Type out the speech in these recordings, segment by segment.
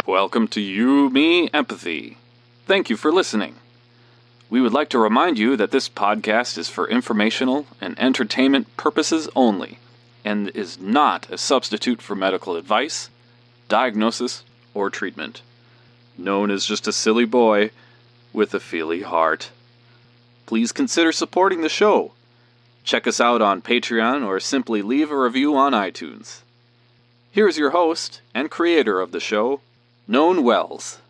Welcome to You, Me, Empathy. Thank you for listening. We would like to remind you that this podcast is for informational and entertainment purposes only, and is not a substitute for medical advice, diagnosis, or treatment. Known as just a silly boy with a feely heart. Please consider supporting the show. Check us out on Patreon or simply leave a review on iTunes. Here's your host and creator of the show, Known Wells.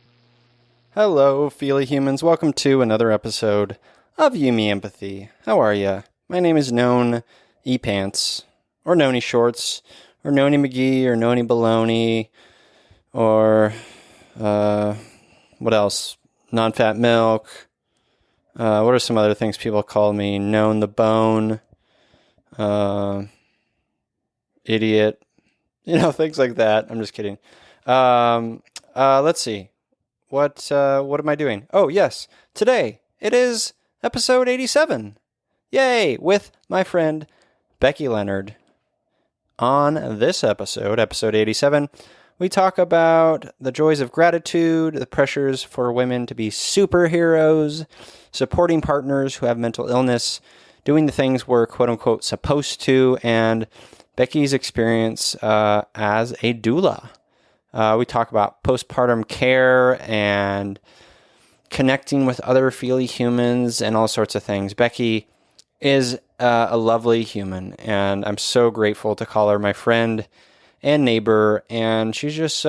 Hello, feely humans. Welcome to another episode of You, Me, Empathy. How are ya? My name is Known E-Pants, or Noni Shorts, or Noni McGee, or Noni Baloney, or, what else? Non-fat milk. What are some other things people call me? Known the Bone, idiot, things like that. I'm just kidding. Let's see. What am I doing? Oh, yes. Today, it is episode 87. Yay! With my friend, Becky Leonard. On this episode 87, we talk about the joys of gratitude, the pressures for women to be superheroes, supporting partners who have mental illness, doing the things we're quote-unquote supposed to, and Becky's experience as a doula. We talk about postpartum care and connecting with other feely humans and all sorts of things. Becky is a lovely human, and I'm so grateful to call her my friend and neighbor, and she's just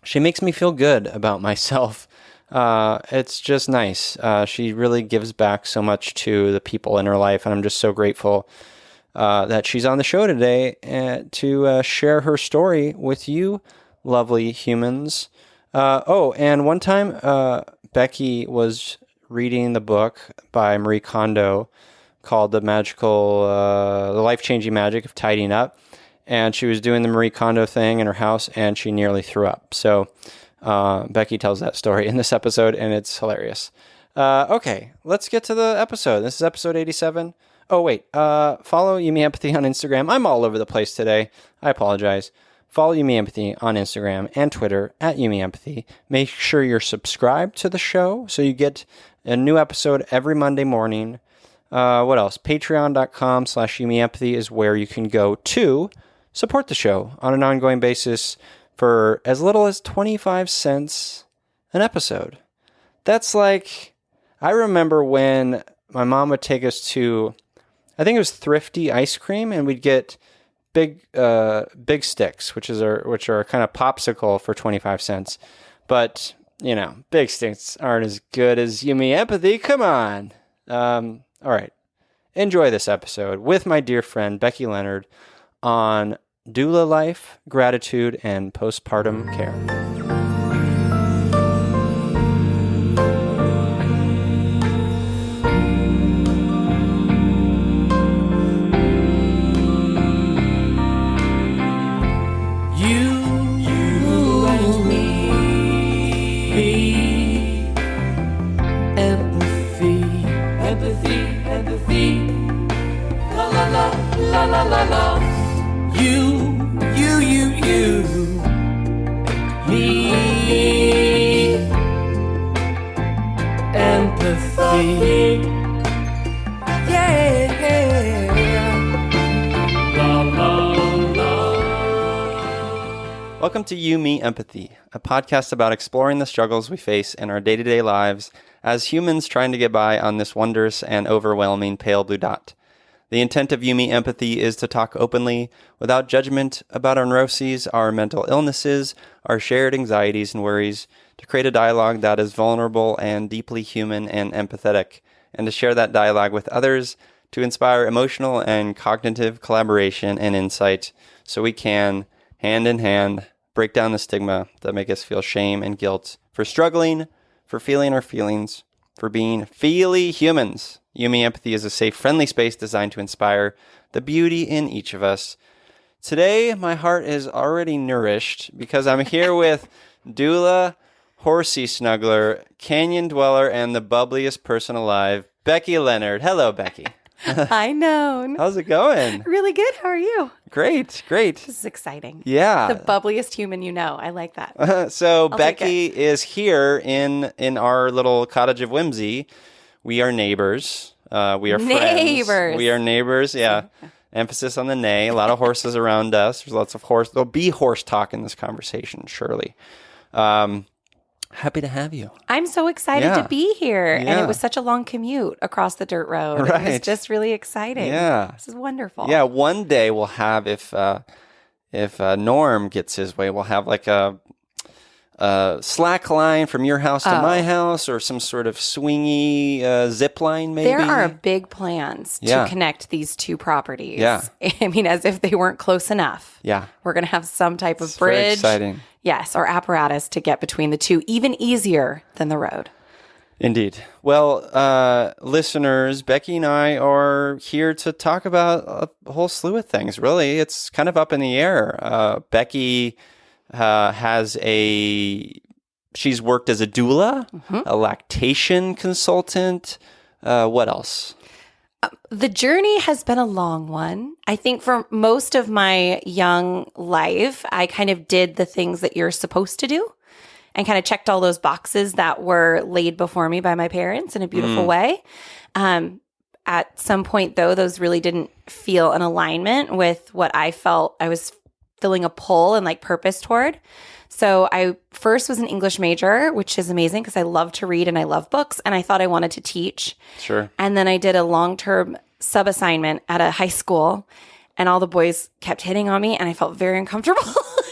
she makes me feel good about myself. It's just nice. She really gives back so much to the people in her life, and I'm just so grateful that she's on the show today to share her story with you, lovely humans. And one time, Becky was reading the book by Marie Kondo called The Life-Changing Magic of Tidying Up. And she was doing the Marie Kondo thing in her house, and she nearly threw up. So Becky tells that story in this episode, and it's hilarious. Okay, let's get to the episode. This is episode 87. Oh, wait. Follow You, Me, Empathy on Instagram. I'm all over the place today. I apologize. Follow You, Me, Empathy on Instagram and Twitter at You, Me, Empathy. Make sure you're subscribed to the show so you get a new episode every Monday morning. What else? Patreon.com/You, Me, Empathy is where you can go to support the show on an ongoing basis for as little as 25 cents an episode. That's like, I remember when my mom would take us to, I think it was Thrifty ice cream, and we'd get big sticks, which are kind of popsicle for 25 cents. But, big sticks aren't as good as You, Me, Empathy. Come on. All right. Enjoy this episode with my dear friend Becky Leonard on doula life, gratitude, and postpartum care. You and me, empathy, la la la, la la la la. You, me, empathy, yeah, la la la. Welcome to You, Me, Empathy, a podcast about exploring the struggles we face in our day-to-day lives as humans trying to get by on this wondrous and overwhelming pale blue dot. The intent of You, Me, Empathy is to talk openly, without judgment, about our neuroses, our mental illnesses, our shared anxieties and worries, to create a dialogue that is vulnerable and deeply human and empathetic, and to share that dialogue with others to inspire emotional and cognitive collaboration and insight so we can, hand in hand, break down the stigma that make us feel shame and guilt for struggling, for feeling our feelings, for being feely humans. You, Me, Empathy is a safe, friendly space designed to inspire the beauty in each of us. Today, my heart is already nourished because I'm here with doula, horsey snuggler, canyon dweller, and the bubbliest person alive, Becky Leonard. Hello, Becky. I know. How's it going? Really good. How are you? Great. This is exciting. Yeah. The bubbliest human you know. I like that. So take Becky is here in our little cottage of whimsy. We are neighbors. We are Neighbors. friends. We are neighbors. Yeah. Emphasis on the neigh. A lot of horses around us. There's lots of horse. There'll be horse talk in this conversation, surely. Happy to have you. I'm so excited Yeah. to be here. And Yeah. it was such a long commute across the dirt road. It was Right. just really exciting. Yeah. This is wonderful. Yeah. One day we'll have, if Norm gets his way, we'll have like a slack line from your house to my house, or some sort of swingy zip line, maybe. There are big plans to connect these two properties. Yeah. I mean, as if they weren't close enough. Yeah. We're going to have some type of It's very bridge. exciting. Yes, or apparatus to get between the two, even easier than the road. Indeed. Well, listeners, Becky and I are here to talk about a whole slew of things, really. It's kind of up in the air. Becky she's worked as a doula, a lactation consultant. What else? The journey has been a long one. I think for most of my young life, I kind of did the things that you're supposed to do and kind of checked all those boxes that were laid before me by my parents in a beautiful way. At some point, though, those really didn't feel in alignment with what I felt I was feeling a pull and like purpose toward. So I first was an English major, which is amazing because I love to read and I love books, and I thought I wanted to teach. Sure. And then I did a long-term sub-assignment at a high school, and all the boys kept hitting on me, and I felt very uncomfortable.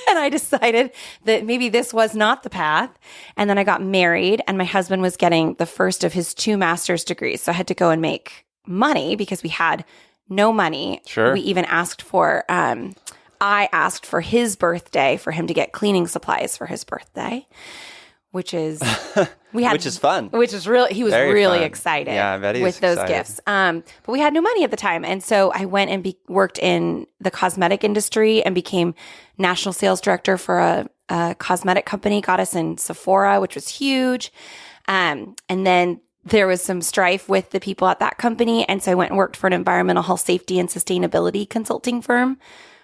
And I decided that maybe this was not the path. And then I got married, and my husband was getting the first of his 2 master's degrees. So I had to go and make money because we had no money. Sure. We even asked for, I asked for his birthday for him to get cleaning supplies for his birthday, which is Which is fun. Which is really, he was Very really fun. excited Yeah, I bet he with was those excited. gifts. But we had no money at the time. And so I went and worked in the cosmetic industry and became national sales director for a cosmetic company, got us in Sephora, which was huge. And then there was some strife with the people at that company. And so I went and worked for an environmental health, safety, and sustainability consulting firm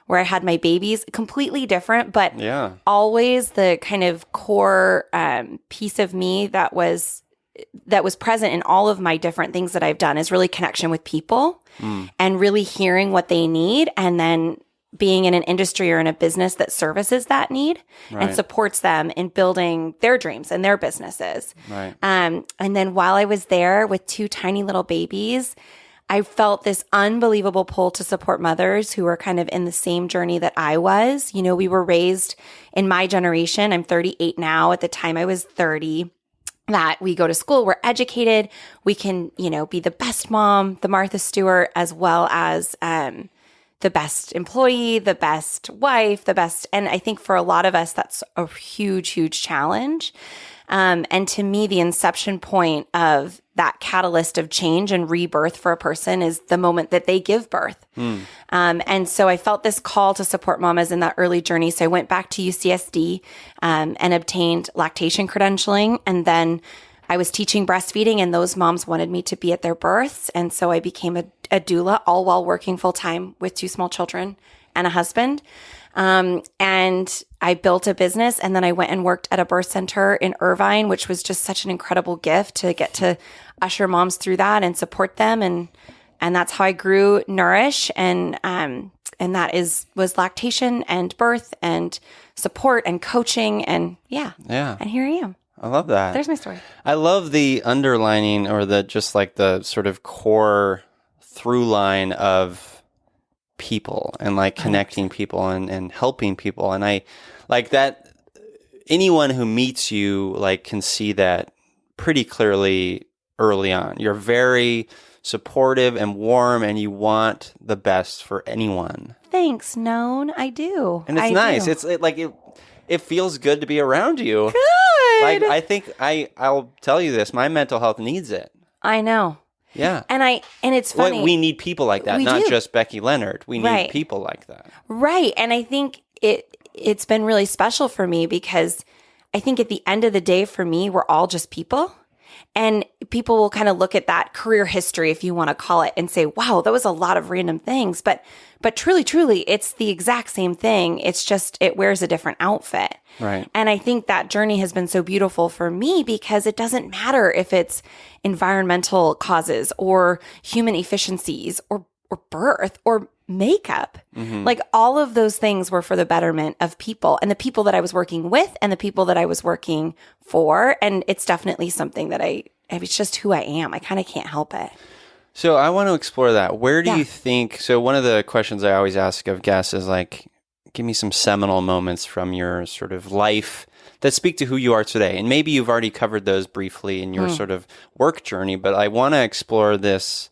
where I had my babies. Completely different, but Yeah. always the kind of core piece of me that was present in all of my different things that I've done is really connection with people and really hearing what they need, and then being in an industry or in a business that services that need Right. and supports them in building their dreams and their businesses. Right. And then while I was there with 2 tiny little babies, I felt this unbelievable pull to support mothers who were kind of in the same journey that I was. You know, we were raised in my generation. I'm 38 now. At the time I was 30, that we go to school, we're educated, we can, you know, be the best mom, the Martha Stewart, as well as the best employee, the best wife, the best. And I think for a lot of us, that's a huge, huge challenge. And to me, the inception point of that catalyst of change and rebirth for a person is the moment that they give birth. And so I felt this call to support mamas in that early journey. So I went back to UCSD and obtained lactation credentialing. And then I was teaching breastfeeding, and those moms wanted me to be at their births. And so I became a doula, all while working full time with 2 small children and a husband. And I built a business, and then I went and worked at a birth center in Irvine, which was just such an incredible gift to get to usher moms through that and support them. And that's how I grew Nourish. And that was lactation and birth and support and coaching. And yeah. And here I am. I love that. There's my story. I love the underlining, or the sort of core through line of people and like connecting people and helping people. And I like that anyone who meets you like can see that pretty clearly early on. You're very supportive and warm, and you want the best for anyone. Thanks, Known. I do. And it's I nice. do. It feels good to be around you. Good. Like I think I'll tell you this, my mental health needs it. I know. Yeah. And it's funny. We need people like that, We not do. just Becky Leonard. We need Right. people like that. Right. And I think it's been really special for me because I think at the end of the day, for me, we're all just people. And people will kind of look at that career history, if you want to call it, and say, wow, that was a lot of random things. But truly, it's the exact same thing. It's just, it wears a different outfit. Right. And I think that journey has been so beautiful for me because it doesn't matter if it's environmental causes or human efficiencies or birth or makeup. Like all of those things were for the betterment of people and the people that I was working with and the people that I was working for. And it's definitely something that it's just who I am. I kind of can't help it. So I want to explore that. Where do Yeah. you think, so one of the questions I always ask of guests is like, give me some seminal moments from your sort of life that speak to who you are today. And maybe you've already covered those briefly in your sort of work journey, but I want to explore this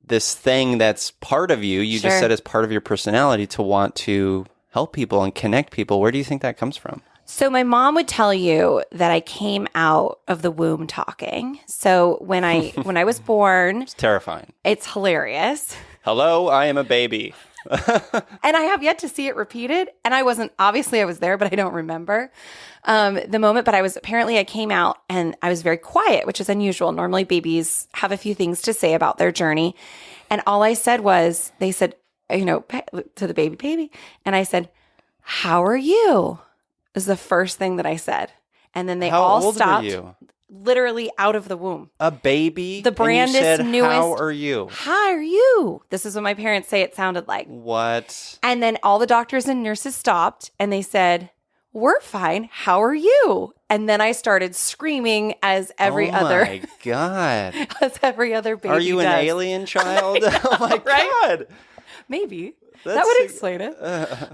thing that's part of you. You just Sure. said it's part of your personality to want to help people and connect people. Where do you think that comes from? So my mom would tell you that I came out of the womb talking. So when I was born, It's terrifying. it's hilarious. Hello, I am a baby. And I have yet to see it repeated. And I was there, but I don't remember the moment. But I came out and I was very quiet, which is unusual. Normally babies have a few things to say about their journey. And all I said was, they said, to the baby. And I said, how are you? Is the first thing that I said. And then they How all old stopped, were you? literally out of the womb. A baby? The And you said, brandest, newest- how are you? How are you? This is what my parents say it sounded like. What? And then all the doctors and nurses stopped and they said, we're fine. How are you? And then I started screaming as every other Oh my God. as every other baby Are you an does. alien child? Oh my right? God. Maybe. That's That would like- explain it.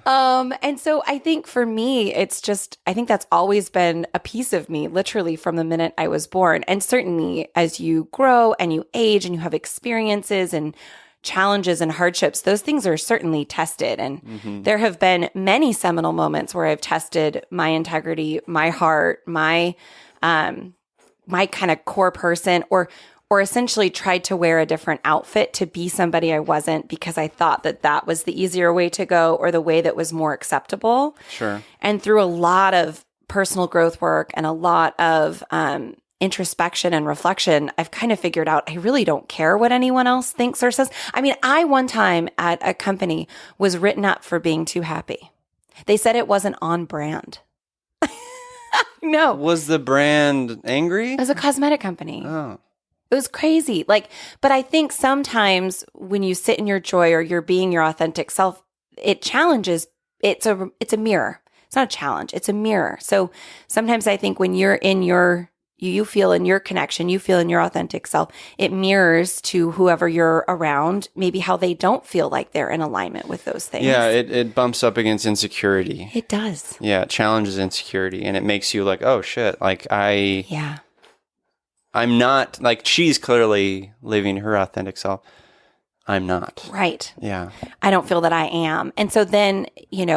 And so I think for me, I think that's always been a piece of me, literally from the minute I was born. And certainly as you grow and you age and you have experiences and challenges and hardships, those things are certainly tested. And there have been many seminal moments where I've tested my integrity, my heart, my kind of core person, or essentially tried to wear a different outfit to be somebody I wasn't because I thought that was the easier way to go or the way that was more acceptable. Sure. And through a lot of personal growth work and a lot of introspection and reflection, I've kind of figured out I really don't care what anyone else thinks or says. I mean, I one time at a company was written up for being too happy. They said it wasn't on brand. No. Was the brand angry? It was a cosmetic company. Oh. It was crazy. But I think sometimes when you sit in your joy or you're being your authentic self, it challenges. It's a mirror. It's not a challenge. It's a mirror. So sometimes I think when you're in you feel in your connection, you feel in your authentic self, it mirrors to whoever you're around, maybe how they don't feel like they're in alignment with those things. Yeah, it bumps up against insecurity. It does. Yeah, it challenges insecurity and it makes you like, oh shit, like Yeah. I'm not, like she's clearly living her authentic self. I'm not. Right. Yeah. I don't feel that I am. And so then, in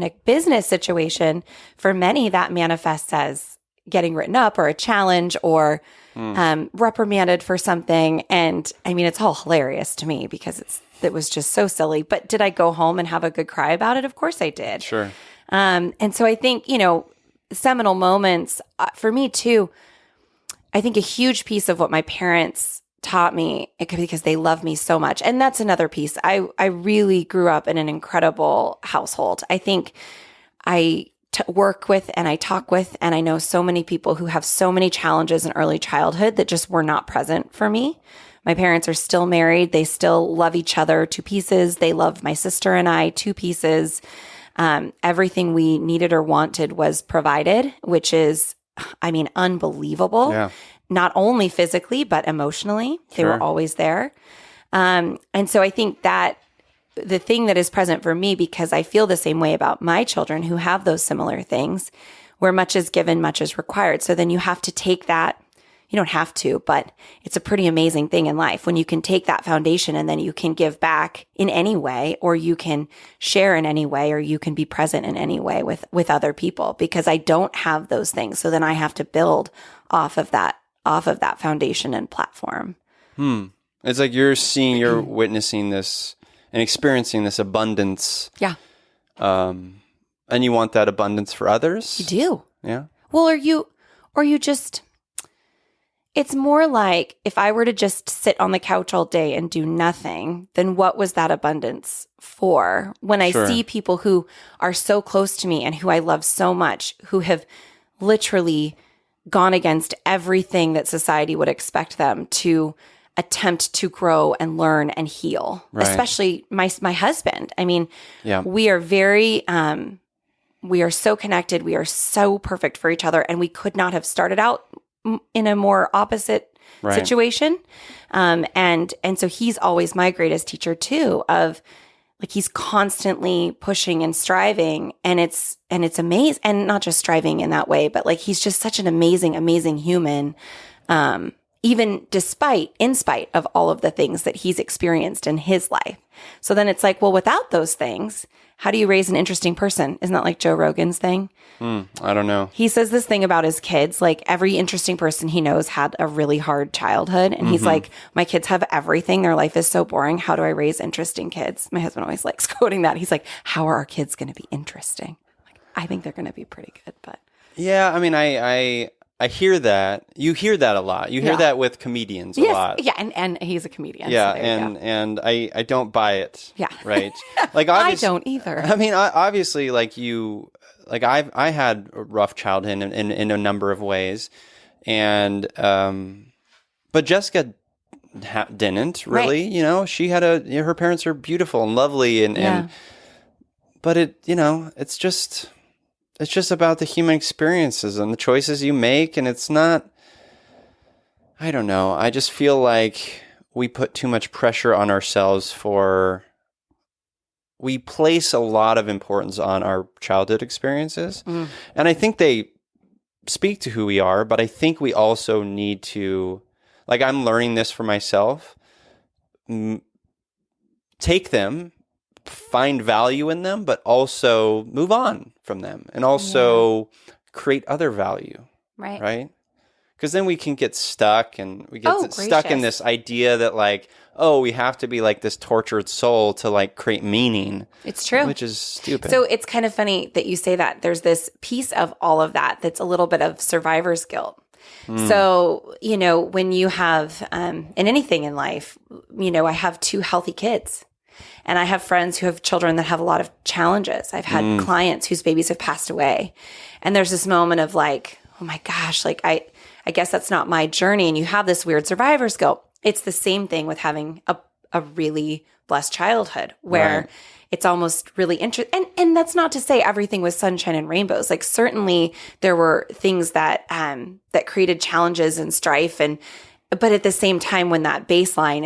a business situation, for many that manifests as getting written up or a challenge or reprimanded for something. And I mean, it's all hilarious to me because it was just so silly. But did I go home and have a good cry about it? Of course I did. Sure. And so I think, seminal moments for me too, I think a huge piece of what my parents taught me, because they love me so much. And that's another piece. I really grew up in an incredible household. I think I work with and I talk with, and I know so many people who have so many challenges in early childhood that just were not present for me. My parents are still married. They still love each other to pieces. They love my sister and I to pieces. Everything we needed or wanted was provided, which is, unbelievable. Yeah. Not only physically, but emotionally. They were Sure. always there. And so I think that the thing that is present for me, because I feel the same way about my children who have those similar things, where much is given, much is required. So then you have to take that. You don't have to, but it's a pretty amazing thing in life when you can take that foundation and then you can give back in any way, or you can share in any way, or you can be present in any way with other people, because I don't have those things. So then I have to build off of that foundation and platform. It's like you're witnessing this and experiencing this abundance. Yeah. And you want that abundance for others? You do. Yeah. Well, or you just, It's more like if I were to just sit on the couch all day and do nothing, then what was that abundance for? When I Sure. see people who are so close to me and who I love so much, who have literally gone against everything that society would expect them to attempt to grow and learn and heal, Right. especially my husband. I mean, Yeah. we are very, we are so connected. We are so perfect for each other. And we could not have started out in a more opposite Right. situation. And so he's always my greatest teacher too, of like, he's constantly pushing and striving, and it's amazing. And not just striving in that way, but like, he's just such an amazing, amazing human. Even in spite of all of the things that he's experienced in his life. So then it's like, well, without those things, how do you raise an interesting person? Isn't that like Joe Rogan's thing? I don't know. He says this thing about his kids, like every interesting person he knows had a really hard childhood. And he's like, my kids have everything. Their life is so boring. How do I raise interesting kids? My husband always likes quoting that. He's like, how are our kids going to be interesting? Like, I think they're going to be pretty good, but. Yeah, I mean, I hear that. You hear that a lot. You hear Yeah. that with comedians a lot. Yeah, and he's a comedian. Yeah, so there you go. and I don't buy it. Yeah. Right. Like I don't either. I mean, obviously, I had a rough childhood in a number of ways, and but Jessica didn't really. Right. You know, she had her parents are beautiful and lovely, and but it's just about the human experiences and the choices you make, and it's not. I don't know. I just feel like we put too much pressure on ourselves we place a lot of importance on our childhood experiences. And I think they speak to who we are, but I think we also need to, like, I'm learning this for myself, take them, find value in them, but also move on from them and also create other value. Right? Because then we can get stuck and we get stuck in this idea that like, oh, we have to be like this tortured soul to like create meaning. It's true. Which is stupid. So it's kind of funny that you say that. There's this piece of all of that that's a little bit of survivor's guilt. So, when you have, in anything in life, I have 2 healthy kids. And I have friends who have children that have a lot of challenges. I've had clients whose babies have passed away. And there's this moment of like, oh my gosh, like I guess that's not my journey. And you have this weird survivor's guilt. It's the same thing with having a really blessed childhood where it's almost really interesting. And that's not to say everything was sunshine and rainbows. Like certainly there were things that created challenges and strife, but at the same time, when that baseline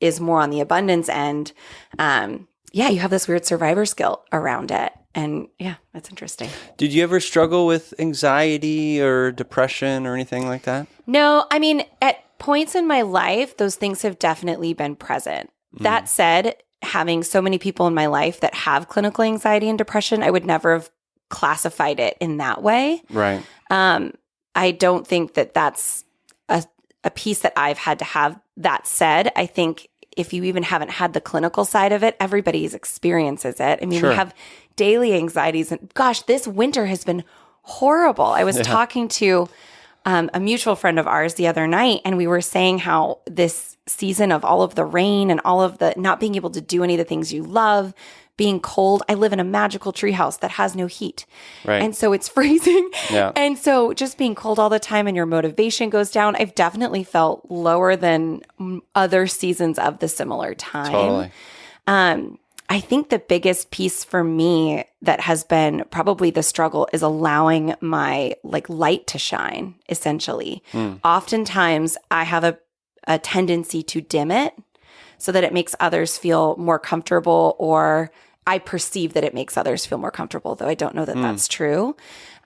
is more on the abundance end, you have this weird survivor's guilt around it. And yeah, that's interesting. Did you ever struggle with anxiety or depression or anything like that? No, I mean, at points in my life, those things have definitely been present. That said, having so many people in my life that have clinical anxiety and depression, I would never have classified it in that way. Right. I don't think that that's a piece that I've had to have. That said, I think if you even haven't had the clinical side of it, everybody's experiences it. I mean, Sure. we have daily anxieties, and gosh, this winter has been horrible. I was talking to a mutual friend of ours the other night, and we were saying how this season of all of the rain and all of the not being able to do any of the things you love, being cold. I live in a magical treehouse that has no heat. Right. And so it's freezing. Yeah. And so just being cold all the time and your motivation goes down. I've definitely felt lower than other seasons of the similar time. Totally. I think the biggest piece for me that has been probably the struggle is allowing my light to shine, essentially. Oftentimes I have a tendency to dim it so that it makes others feel more comfortable, or I perceive that it makes others feel more comfortable, though I don't know that that's true.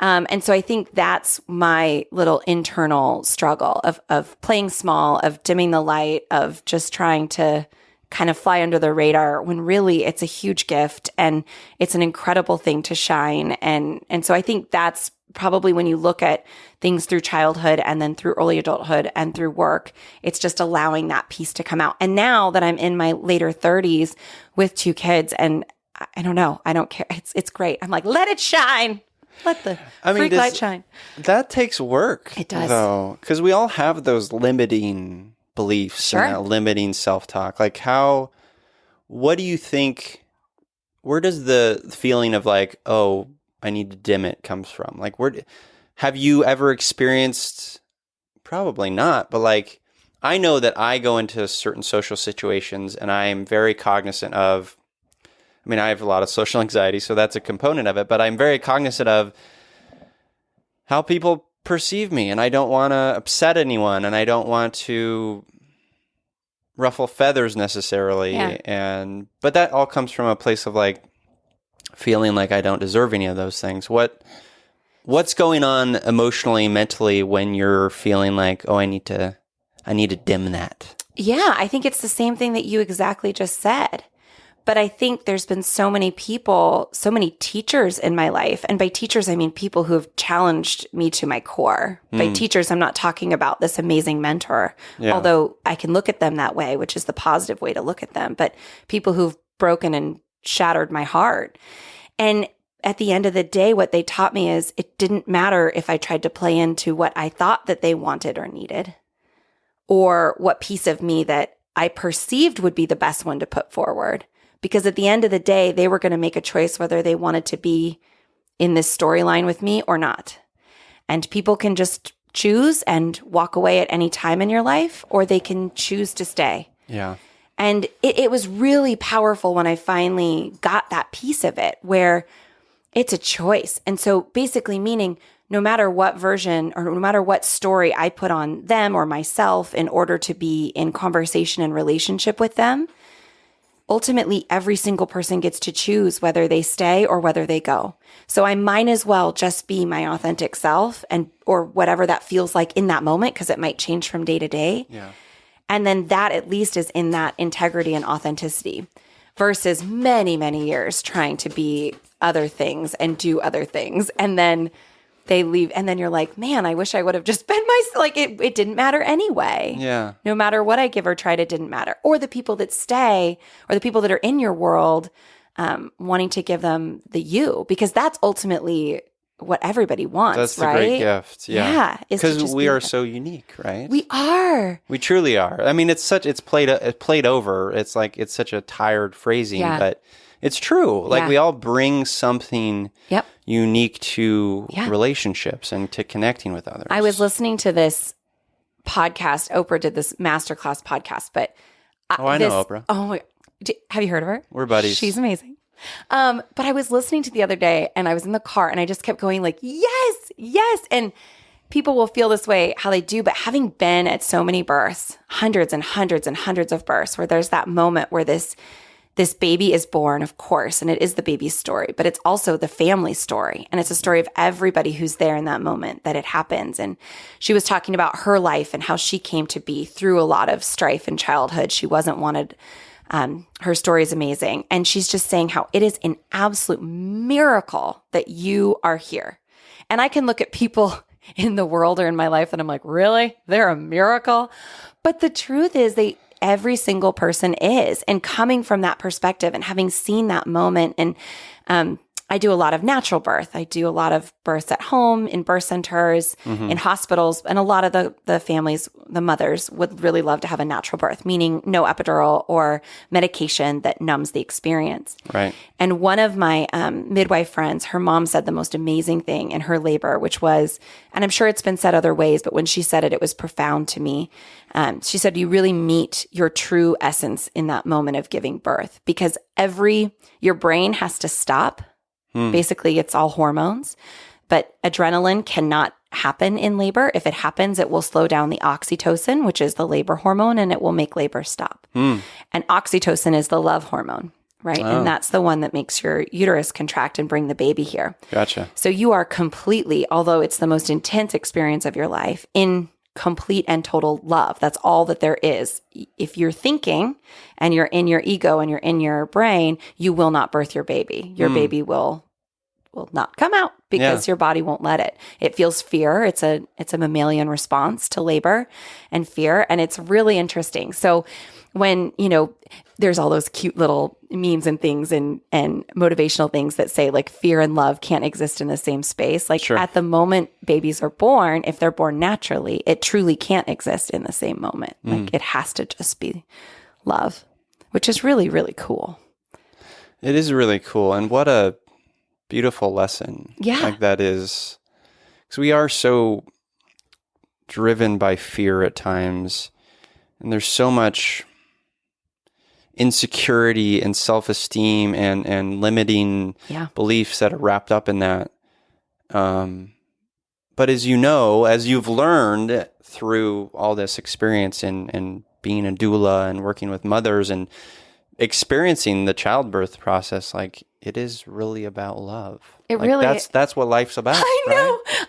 And so I think that's my little internal struggle of playing small, of dimming the light, of just trying to kind of fly under the radar when really it's a huge gift and it's an incredible thing to shine. And so I think that's probably when you look at things through childhood and then through early adulthood and through work, it's just allowing that piece to come out. And now that I'm in my later 30s with 2 kids, and I don't know, I don't care. It's great. I'm like, let it shine. Let the freak light shine. That takes work. It does. Though, because we all have those limiting beliefs and that limiting self-talk. Like what do you think, where does the feeling of like, oh, I need to dim it comes from? Like, have you ever experienced, probably not, but like, I know that I go into certain social situations and I am very cognizant of, I mean, I have a lot of social anxiety, so that's a component of it, but I'm very cognizant of how people perceive me, and I don't want to upset anyone, and I don't want to ruffle feathers necessarily. Yeah. But that all comes from a place of like feeling like I don't deserve any of those things. What's going on emotionally, mentally when you're feeling like, oh, I need to dim that? Yeah, I think it's the same thing that you exactly just said. But I think there's been so many people, so many teachers in my life. And by teachers, I mean people who have challenged me to my core. By teachers, I'm not talking about this amazing mentor, although I can look at them that way, which is the positive way to look at them. But people who've broken and shattered my heart. And at the end of the day, what they taught me is it didn't matter if I tried to play into what I thought that they wanted or needed, or what piece of me that I perceived would be the best one to put forward. Because at the end of the day, they were going to make a choice whether they wanted to be in this storyline with me or not. And people can just choose and walk away at any time in your life, or they can choose to stay. Yeah. And it was really powerful when I finally got that piece of it, where it's a choice. And so basically meaning no matter what version or no matter what story I put on them or myself in order to be in conversation and relationship with them, ultimately, every single person gets to choose whether they stay or whether they go. So I might as well just be my authentic self or whatever that feels like in that moment, because it might change from day to day. Yeah. And then that at least is in that integrity and authenticity versus many, many years trying to be other things and do other things. And then they leave. And then you're like, man, I wish I would have just been myself. Like it didn't matter anyway. Yeah. No matter what I give or tried, it didn't matter. Or the people that stay or the people that are in your world, wanting to give them the you, because that's ultimately what everybody wants. That's the right? great gift. Yeah. Yeah. Because we are so unique, right? We are. We truly are. I mean, it's played over. It's like, it's such a tired phrasing, but it's true. Like we all bring something unique to relationships and to connecting with others. I was listening to this podcast. Oprah did this masterclass podcast, but I know Oprah. Oh my! Have you heard of her? We're buddies. She's amazing. But I was listening to the other day, and I was in the car, and I just kept going like, yes, yes. And people will feel this way, how they do. But having been at so many births, hundreds and hundreds and hundreds of births, where there's that moment where this baby is born, of course, and it is the baby's story, but it's also the family story. And it's a story of everybody who's there in that moment that it happens. And she was talking about her life and how she came to be through a lot of strife in childhood. She wasn't wanted. Her story is amazing. And she's just saying how it is an absolute miracle that you are here. And I can look at people in the world or in my life and I'm like, really? They're a miracle? But the truth is every single person is. And coming from that perspective and having seen that moment, and I do a lot of natural birth. I do a lot of births at home, in birth centers, in hospitals, and a lot of the families, the mothers, would really love to have a natural birth, meaning no epidural or medication that numbs the experience. Right. And one of my midwife friends, her mom said the most amazing thing in her labor, which was, and I'm sure it's been said other ways, but when she said it, it was profound to me. She said, you really meet your true essence in that moment of giving birth, because your brain has to stop. Basically, it's all hormones, but adrenaline cannot happen in labor. If it happens, it will slow down the oxytocin, which is the labor hormone, and it will make labor stop. And oxytocin is the love hormone, right? Oh. And that's the one that makes your uterus contract and bring the baby here. Gotcha. So you are completely, although it's the most intense experience of your life, in complete and total love. That's all that there is. If you're thinking and you're in your ego and you're in your brain, you will not birth your baby. Your baby will will not come out because your body won't let it. It feels fear. It's a mammalian response to labor and fear. And it's really interesting. So when, there's all those cute little memes and things and motivational things that say like fear and love can't exist in the same space. Like at the moment babies are born, if they're born naturally, it truly can't exist in the same moment. Like it has to just be love, which is really, really cool. It is really cool. And what a beautiful lesson. Yeah. Like that is, because we are so driven by fear at times. And there's so much insecurity and self-esteem and limiting beliefs that are wrapped up in that. But as you've learned through all this experience and being a doula and working with mothers and experiencing the childbirth process, like it is really about love. That's what life's about.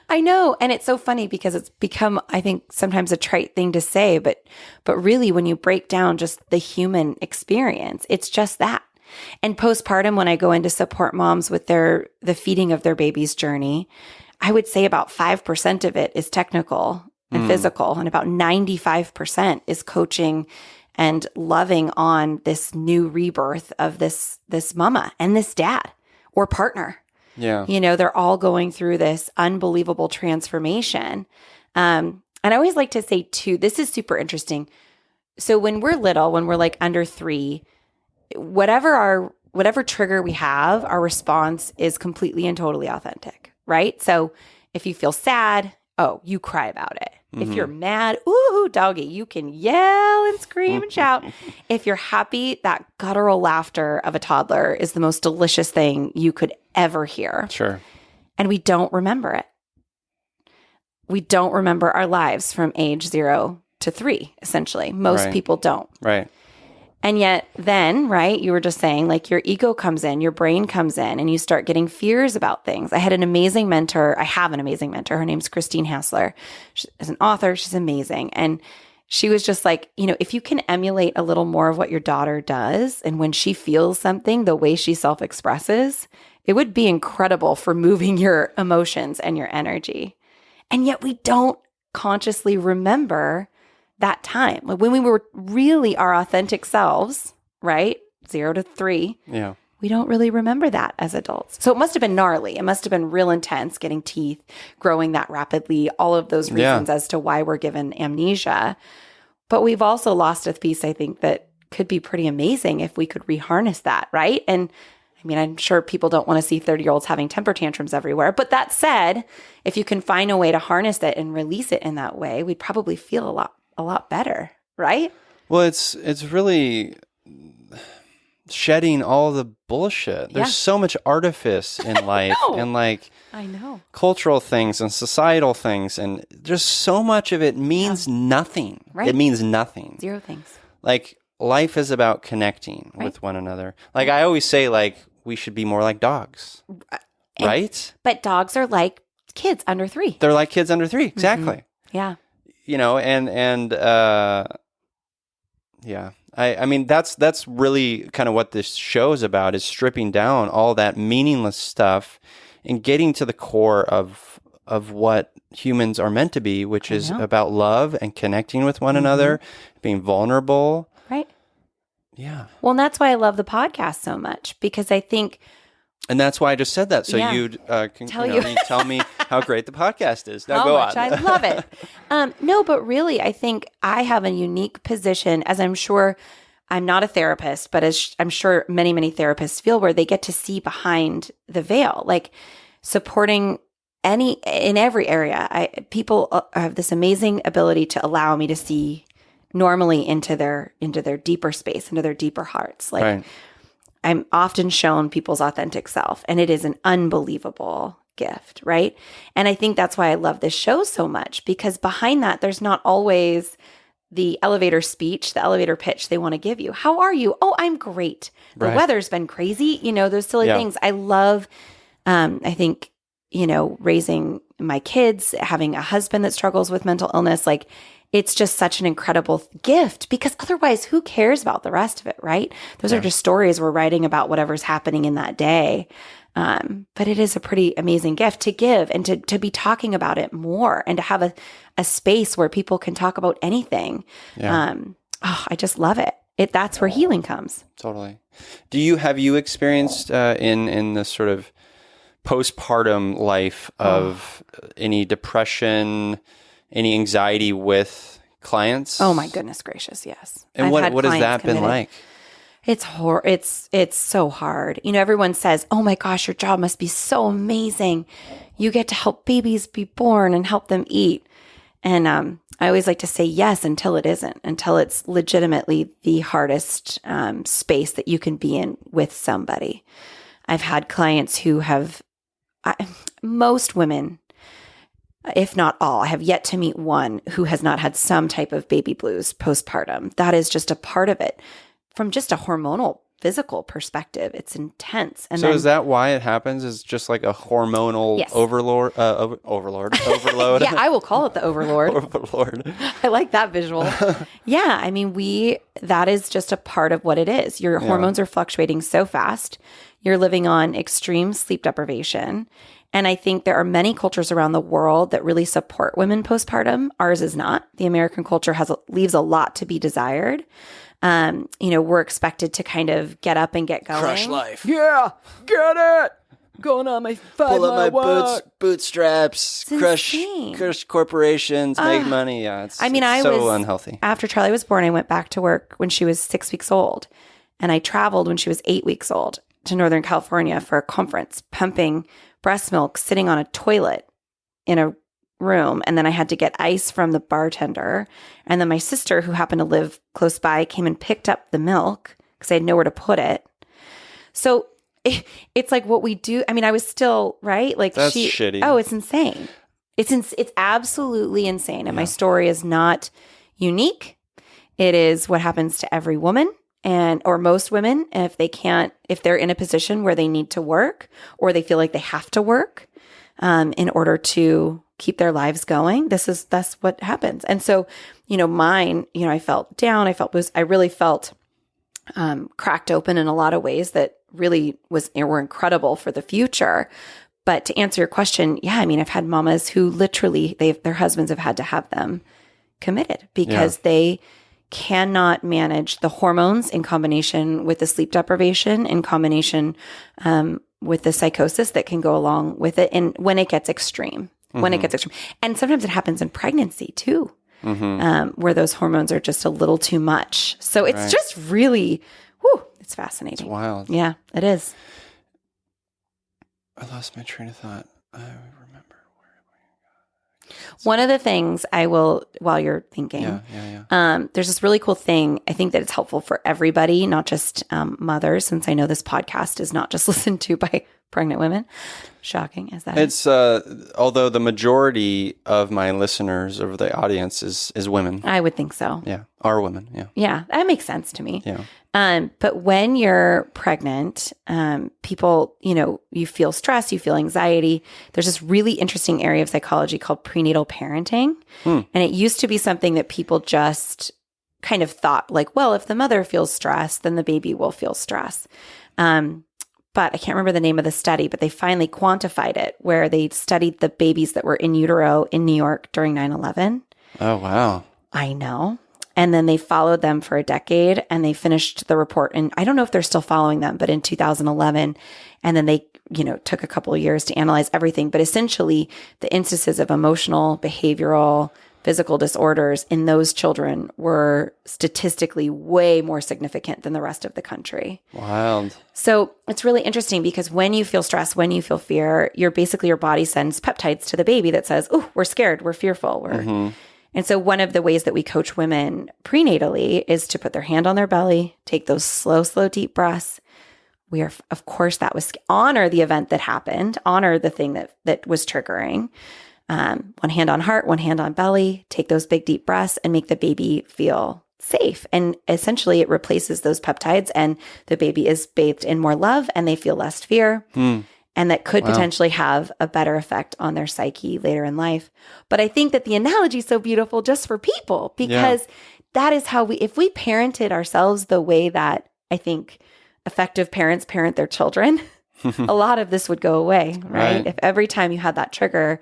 I know. And it's so funny because it's become, I think, sometimes a trite thing to say, but really when you break down just the human experience, it's just that. And postpartum, when I go in to support moms with the feeding of their baby's journey, I would say about 5% of it is technical and physical, and about 95% is coaching and loving on this new rebirth of this mama and this dad or partner. Yeah. They're all going through this unbelievable transformation. And I always like to say too, this is super interesting. So when we're little, when we're like under 3, whatever trigger we have, our response is completely and totally authentic, right? So if you feel sad, you cry about it. If you're mad, ooh, doggy, you can yell and scream and shout. If you're happy, that guttural laughter of a toddler is the most delicious thing you could ever hear. Sure. And we don't remember it. We don't remember our lives from age 0 to 3, essentially. Most people don't. Right. And yet then, right, you were just saying, like your ego comes in, your brain comes in, and you start getting fears about things. I have an amazing mentor. Her name's Christine Hassler. She's an author. She's amazing. And she was just like, if you can emulate a little more of what your daughter does, and when she feels something, the way she self-expresses, it would be incredible for moving your emotions and your energy. And yet we don't consciously remember that time, like when we were really our authentic selves, right? 0 to 3. Yeah. We don't really remember that as adults. So it must have been gnarly. It must have been real intense, getting teeth, growing that rapidly, all of those reasons as to why we're given amnesia. But we've also lost a piece, I think, that could be pretty amazing if we could reharness that, right? And I mean, I'm sure people don't want to see 30-year-olds having temper tantrums everywhere. But that said, if you can find a way to harness it and release it in that way, we'd probably feel a lot better, right? Well, it's really shedding all the bullshit. There's so much artifice in life and I know cultural things and societal things, and just so much of it means nothing. Right. It means nothing. 0 things. Like life is about connecting with one another. Like I always say, like we should be more like dogs, right? But dogs are like kids under 3. They're like kids under 3. Exactly. Mm-hmm. Yeah. I mean, that's really kind of what this show is about, is stripping down all that meaningless stuff and getting to the core of what humans are meant to be, which is about love and connecting with one another, being vulnerable. Right. Yeah. Well, and that's why I love the podcast so much, because I think... And that's why I just said that. So you tell me how great the podcast is. Now go on. I love it. No, but really, I think I have a unique position, as I'm sure I'm not a therapist, but as I'm sure many, many therapists feel, where they get to see behind the veil, like supporting in every area. People have this amazing ability to allow me to see normally into their deeper space, into their deeper hearts. Like, right. I'm often shown people's authentic self, and it is an unbelievable gift, right? And I think that's why I love this show so much, because behind that, there's not always the elevator speech, the elevator pitch they want to give you. How are you? Oh, I'm great. The weather's been crazy. Those silly things. I love, I think, raising my kids, having a husband that struggles with mental illness, like it's just such an incredible gift, because otherwise who cares about the rest of it, right? Those are just stories we're writing about whatever's happening in that day. But it is a pretty amazing gift to give, and to be talking about it more, and to have a space where people can talk about anything. Yeah. I just love it. That's where healing comes. Totally. Have you experienced in this sort of postpartum life of any depression, any anxiety with clients? Oh my goodness gracious, yes. And what has that been like? It's it's so hard. Everyone says, "Oh my gosh, your job must be so amazing. You get to help babies be born and help them eat." And I always like to say yes until it isn't, until it's legitimately the hardest space that you can be in with somebody. I've had clients who most women, if not all, I have yet to meet one who has not had some type of baby blues postpartum. That is just a part of it. From just a hormonal, physical perspective, it's intense. And so is that why it happens? Is just like a hormonal overload? Yeah, I will call it the overlord. Overlord. I like that visual. Yeah, I mean, that is just a part of what it is. Your hormones are fluctuating so fast. You're living on extreme sleep deprivation. And I think there are many cultures around the world that really support women postpartum. Ours is not. The American culture leaves a lot to be desired. We're expected to kind of get up and get going. Crush life. Yeah, get it. Going on my 5 Pull up my bootstraps. Crush corporations. Make money. Yeah, it's so unhealthy. After Charlie was born, I went back to work when she was 6 weeks old, and I traveled when she was 8 weeks old to Northern California for a conference, pumping breast milk, sitting on a toilet in a room. And then I had to get ice from the bartender. And then my sister, who happened to live close by, came and picked up the milk because I had nowhere to put it. So it's like what we do. I mean, I was still, right? Like that's shitty. Oh, it's insane. It's absolutely insane. And my story is not unique. It is what happens to every woman. Or most women, if they're in a position where they need to work, or they feel like they have to work in order to keep their lives going, that's what happens. And so, mine, I felt down, I really felt cracked open in a lot of ways that really were incredible for the future. But to answer your question, yeah, I mean, I've had mamas who literally their husbands have had to have them committed because they cannot manage the hormones in combination with the sleep deprivation, in combination with the psychosis that can go along with it. And when it gets extreme, and sometimes it happens in pregnancy too, where those hormones are just a little too much. So it's just really, it's fascinating. It's wild. Yeah, it is. I lost my train of thought. I remember. One of the things I will, while you're thinking, there's this really cool thing. I think that it's helpful for everybody, not just mothers, since I know this podcast is not just listened to by pregnant women. Shocking as that is. It's although the majority of my listeners, of the audience, is women. I would think so. Yeah, are women. Yeah. Yeah, that makes sense to me. Yeah. But when you're pregnant, people, you feel stress, you feel anxiety. There's this really interesting area of psychology called prenatal parenting. And it used to be something that people just kind of thought like, well, if the mother feels stress, then the baby will feel stress. But I can't remember the name of the study, but they finally quantified it, where they studied the babies that were in utero in New York during 9/11. Oh, wow. I know. And then they followed them for a decade, and they finished the report. And I don't know if they're still following them, but in 2011, and then they, took a couple of years to analyze everything. But essentially the instances of emotional, behavioral, physical disorders in those children were statistically way more significant than the rest of the country. Wild. So it's really interesting because when you feel stress, when you feel fear, your body sends peptides to the baby that says, "Oh, we're scared, we're fearful, And so one of the ways that we coach women prenatally is to put their hand on their belly, take those slow, deep breaths. We are, of course, honor the event that happened, honor the thing that was triggering. One hand on heart, one hand on belly, take those big, deep breaths and make the baby feel safe. And essentially it replaces those peptides, and the baby is bathed in more love and they feel less fear. and that could Wow. potentially have a better effect on their psyche later in life. But I think that the analogy is so beautiful just for people, because that is how if we parented ourselves the way that I think effective parents parent their children, a lot of this would go away, right? Right. If every time you had that trigger,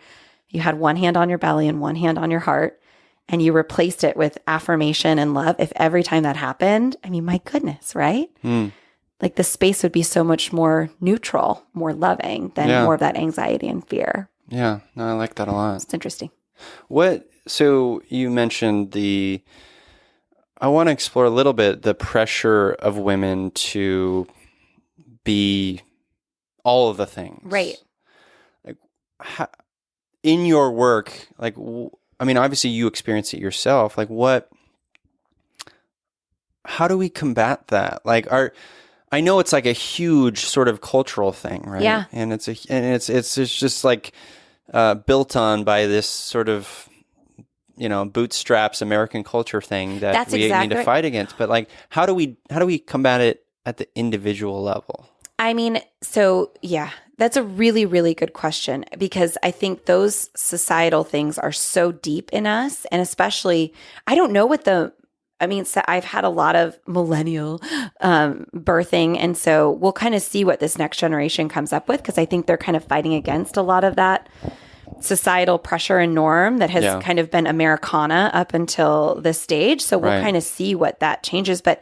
you had one hand on your belly and one hand on your heart, and you replaced it with affirmation and love, if every time that happened, I mean, my goodness, right? Like the space would be so much more neutral, more loving than more of that anxiety and fear. Yeah. No, I like that a lot. It's interesting. So you mentioned I want to explore a little bit the pressure of women to be all of the things. Right. Like in your work, like, I mean, obviously you experience it yourself. Like how do we combat that? Like I know it's like a huge sort of cultural thing, right? Yeah. And it's just like built on by this sort of, bootstraps American culture thing that That's we exactly need to right. fight against. But like, how do we combat it at the individual level? I mean, so yeah, that's a really, really good question, because I think those societal things are so deep in us. And especially, I don't know so I've had a lot of millennial birthing. And so we'll kind of see what this next generation comes up with, because I think they're kind of fighting against a lot of that societal pressure and norm that has kind of been Americana up until this stage. So we'll kind of see what that changes. But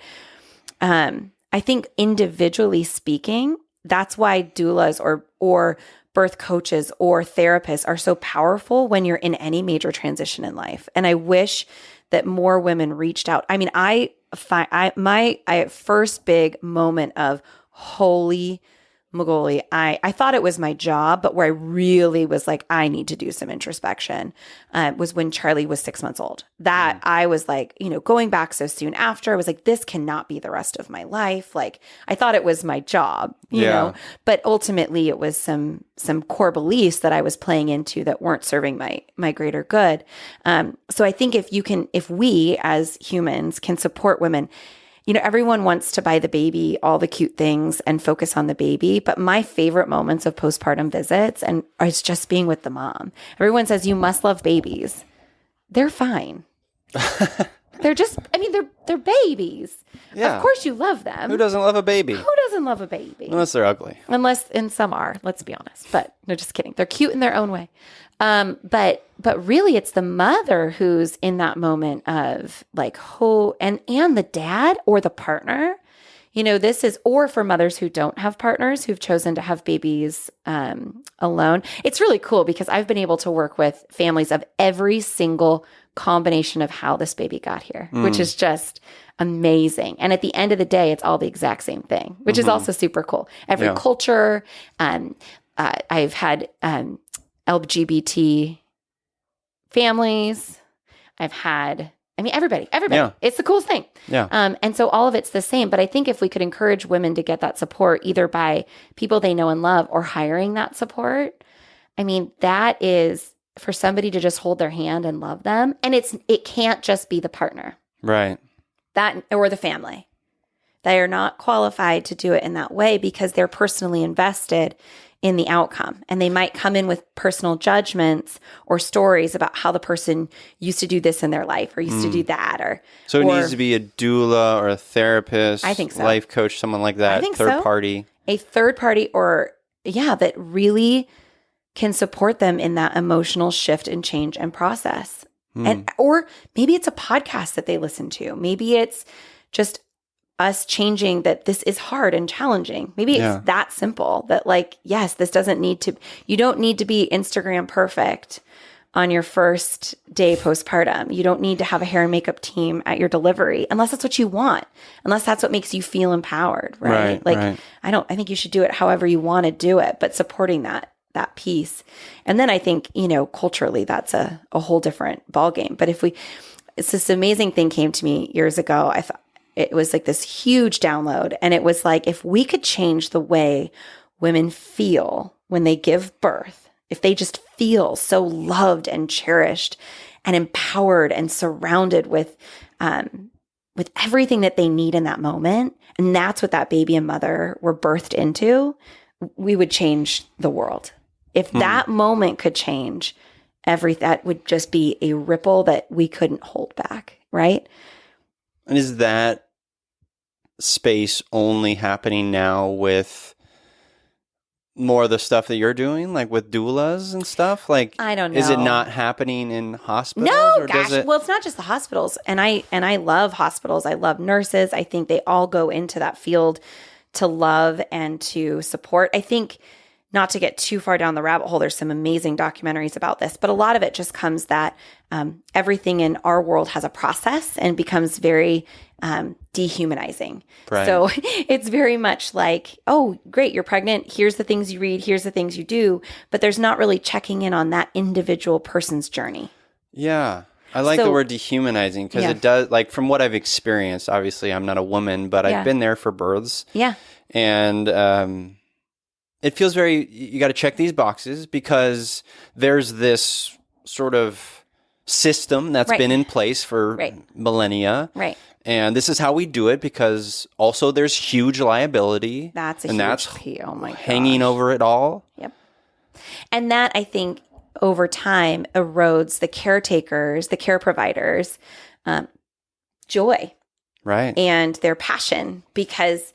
I think individually speaking, that's why doulas or birth coaches or therapists are so powerful when you're in any major transition in life. And I wish that more women reached out. I mean, my first big moment of holy moly, I thought it was my job, but where I really was like, I need to do some introspection, was when Charlie was 6 months old. That I was like, going back so soon after, I was like, this cannot be the rest of my life. Like, I thought it was my job, you know, but ultimately it was some core beliefs that I was playing into that weren't serving my greater good. So I think if we as humans can support women, everyone wants to buy the baby all the cute things and focus on the baby. But my favorite moments of postpartum visits is just being with the mom. Everyone says you must love babies. They're fine. They're just, they're babies. Yeah. Of course you love them. Who doesn't love a baby? Who doesn't love a baby? Unless they're ugly. And some are, let's be honest. But no, just kidding. They're cute in their own way. But really it's the mother who's in that moment of like, and the dad or the partner, this is, or for mothers who don't have partners who've chosen to have babies, alone. It's really cool because I've been able to work with families of every single combination of how this baby got here, which is just amazing. And at the end of the day, it's all the exact same thing, which is also super cool. Every culture, I've had, LGBT families. I've had, everybody. Yeah. It's the coolest thing. Yeah. And so all of it's the same. But I think if we could encourage women to get that support, either by people they know and love or hiring that support, that is for somebody to just hold their hand and love them. And it can't just be the partner. Right. That or the family. They are not qualified to do it in that way because they're personally invested in the outcome. And they might come in with personal judgments or stories about how the person used to do this in their life or used to do that. So it needs to be a doula or a therapist, I think so. Life coach, someone like that, I think third so. party. A third party that really can support them in that emotional shift and change and process. Or maybe it's a podcast that they listen to. Maybe it's just us changing that this is hard and challenging. Maybe it's that simple that yes, this doesn't need to, you don't need to be Instagram perfect on your first day postpartum. You don't need to have a hair and makeup team at your delivery unless that's what you want, unless that's what makes you feel empowered, right? Right. I think you should do it however you want to do it, but supporting that piece. And then I think, culturally that's a whole different ballgame. But it's this amazing thing came to me years ago. I thought, it was like this huge download. And it was like, if we could change the way women feel when they give birth, if they just feel so loved and cherished and empowered and surrounded with everything that they need in that moment, and that's what that baby and mother were birthed into, we would change the world. If that moment could change, that would just be a ripple that we couldn't hold back, right? And is that space only happening now with more of the stuff that you're doing, like with doulas and stuff? Like, I don't know. Is it not happening in hospitals? No, or gosh. Does it... Well, it's not just the hospitals. And I love hospitals. I love nurses. I think they all go into that field to love and to support. I think, not to get too far down the rabbit hole, there's some amazing documentaries about this, but a lot of it just comes that everything in our world has a process and becomes very dehumanizing. Right. So it's very much like, oh, great, you're pregnant. Here's the things you read. Here's the things you do. But there's not really checking in on that individual person's journey. Yeah. I like the word dehumanizing because it does, like, from what I've experienced, obviously I'm not a woman, but I've been there for births. Yeah. And it feels very, you got to check these boxes because there's this sort of system that's been in place for millennia. Right. And this is how we do it because also there's huge liability. That's a and huge that's P. Oh my gosh. hanging over it all. Yep. And that, I think, over time erodes the caretakers, the care providers, joy. Right. And their passion because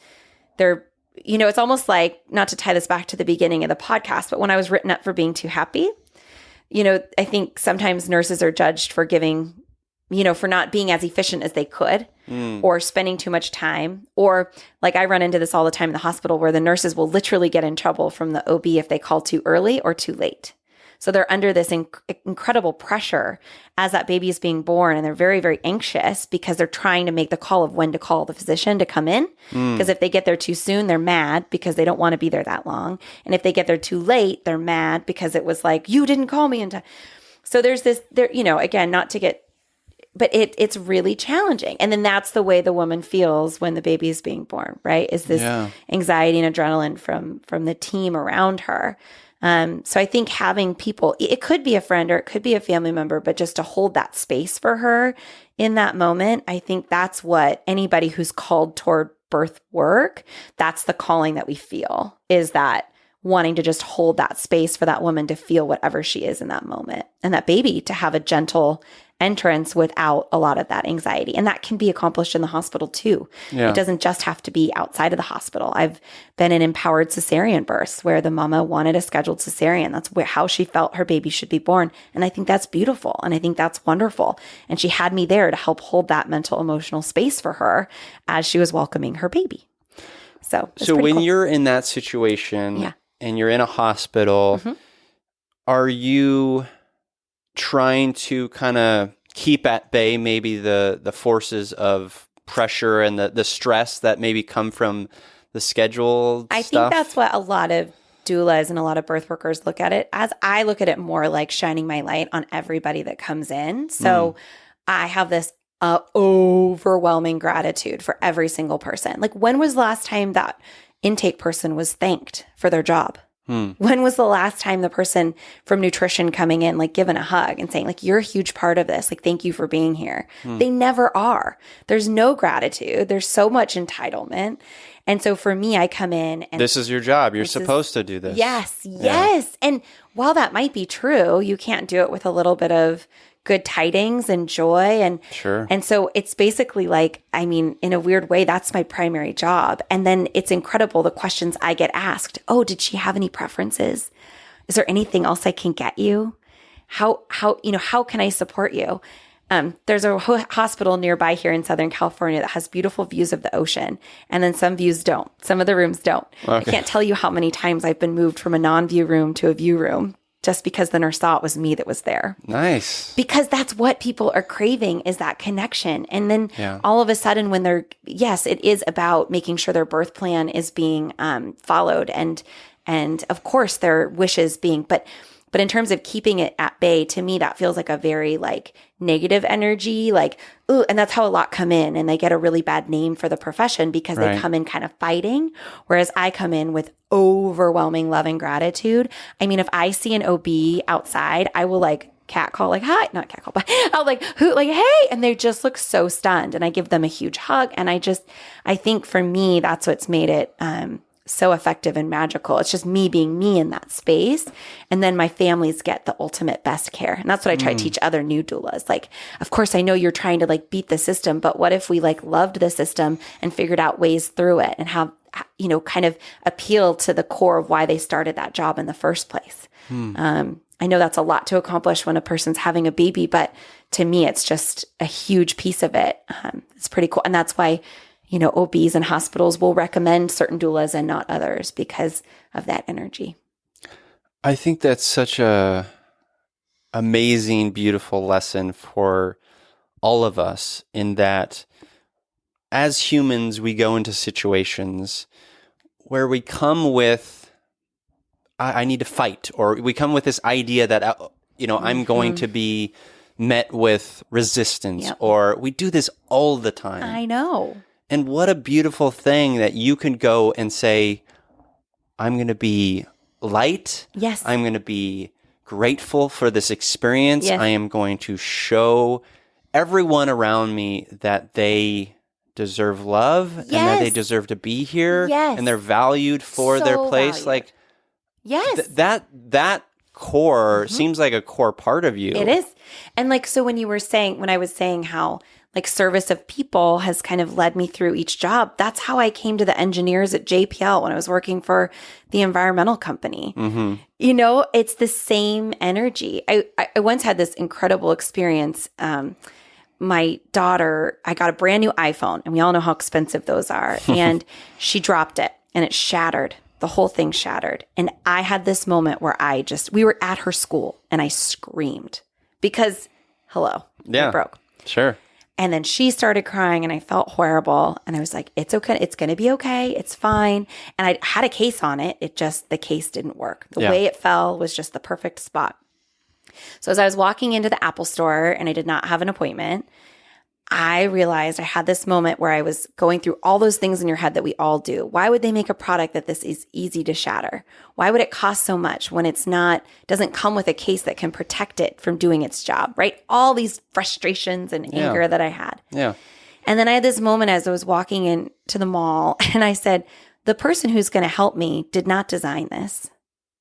they're, it's almost like, not to tie this back to the beginning of the podcast, but when I was written up for being too happy, I think sometimes nurses are judged for giving, for not being as efficient as they could or spending too much time. Or like I run into this all the time in the hospital where the nurses will literally get in trouble from the OB if they call too early or too late. So they're under this incredible pressure as that baby is being born, and they're very, very anxious because they're trying to make the call of when to call the physician to come in. Because if they get there too soon, they're mad because they don't want to be there that long. And if they get there too late, they're mad because it was like, you didn't call me in time. So there's this, again, not to get, but it's really challenging. And then that's the way the woman feels when the baby is being born, right? Is this anxiety and adrenaline from the team around her. So I think having people, it could be a friend or it could be a family member, but just to hold that space for her in that moment, I think that's what anybody who's called toward birth work, that's the calling that we feel, is that wanting to just hold that space for that woman to feel whatever she is in that moment, and that baby to have a gentle entrance without a lot of that anxiety. And that can be accomplished in the hospital too. Yeah. It doesn't just have to be outside of the hospital. I've been in empowered cesarean births where the mama wanted a scheduled cesarean. That's how she felt her baby should be born. And I think that's beautiful. And I think that's wonderful. And she had me there to help hold that mental, emotional space for her as she was welcoming her baby. So when cool. You're in that situation and you're in a hospital, are you trying to kind of keep at bay maybe the forces of pressure and the stress that maybe come from the schedule I stuff? think that's what a lot of doulas and a lot of birth workers look at it as. I look at it more like shining my light on everybody that comes in. So I have this overwhelming gratitude for every single person. Like, when was the last time that intake person was thanked for their job? When was the last time the person from nutrition coming in, like, given a hug and saying, like, you're a huge part of this, like, thank you for being here? They never are. There's no gratitude. There's so much entitlement. And so for me, I come in and this is your job. You're supposed to do this. Yes. And while that might be true, you can't do it with a little bit of good tidings and joy. And sure. And so it's basically like, I mean, in a weird way, that's my primary job. And then it's incredible the questions I get asked. Oh, did she have any preferences? Is there anything else I can get you? How can I support you? There's a hospital nearby here in Southern California that has beautiful views of the ocean. And then some views don't. Some of the rooms don't. Okay. I can't tell you how many times I've been moved from a non-view room to a view room just because the nurse thought it was me that was there. Nice. Because that's what people are craving, is that connection. And then all of a sudden when it is about making sure their birth plan is being followed and of course their wishes being, but in terms of keeping it at bay, to me, that feels like a very negative energy, ooh, and that's how a lot come in, and they get a really bad name for the profession because they come in kind of fighting. Whereas I come in with overwhelming love and gratitude. I mean, if I see an OB outside, I will catcall, hi, not catcall, but I'll hoot, hey, and they just look so stunned, and I give them a huge hug. And I think for me, that's what's made it, so effective and magical. It's just me being me in that space. And then my families get the ultimate best care. And that's what I try to teach other new doulas. Like, of course, I know you're trying to like beat the system, but what if we like loved the system and figured out ways through it and have, you know, kind of appeal to the core of why they started that job in the first place. I know that's a lot to accomplish when a person's having a baby, but to me, it's just a huge piece of it. It's pretty cool. And that's why, you know, OBs and hospitals will recommend certain doulas and not others because of that energy. I think that's such a amazing, beautiful lesson for all of us in that as humans, we go into situations where we come with, I need to fight, or we come with this idea that, you know, I'm going to be met with resistance, or we do this all the time. I know. And what a beautiful thing that you can go and say, I'm going to be light. Yes. I'm going to be grateful for this experience. Yes. I am going to show everyone around me that they deserve love and that they deserve to be here and they're valued for their place. Like, that core seems like a core part of you. It is. And like, so when I was saying how like service of people has kind of led me through each job, that's how I came to the engineers at JPL when I was working for the environmental company. You know, it's the same energy. I once had this incredible experience. My daughter, I got a brand new iPhone, and we all know how expensive those are. And she dropped it and it shattered. The whole thing shattered. And I had this moment where we were at her school and I screamed because, hello, it broke. Sure. And then she started crying and I felt horrible. And I was like, it's okay. It's going to be okay. It's fine. And I had a case on it. The case didn't work. The way it fell was just the perfect spot. So as I was walking into the Apple store and I did not have an appointment, I realized I had this moment where I was going through all those things in your head that we all do. Why would they make a product that this is easy to shatter? Why would it cost so much when doesn't come with a case that can protect it from doing its job, right? All these frustrations and anger that I had. Yeah. And then I had this moment as I was walking into the mall and I said, the person who's going to help me did not design this.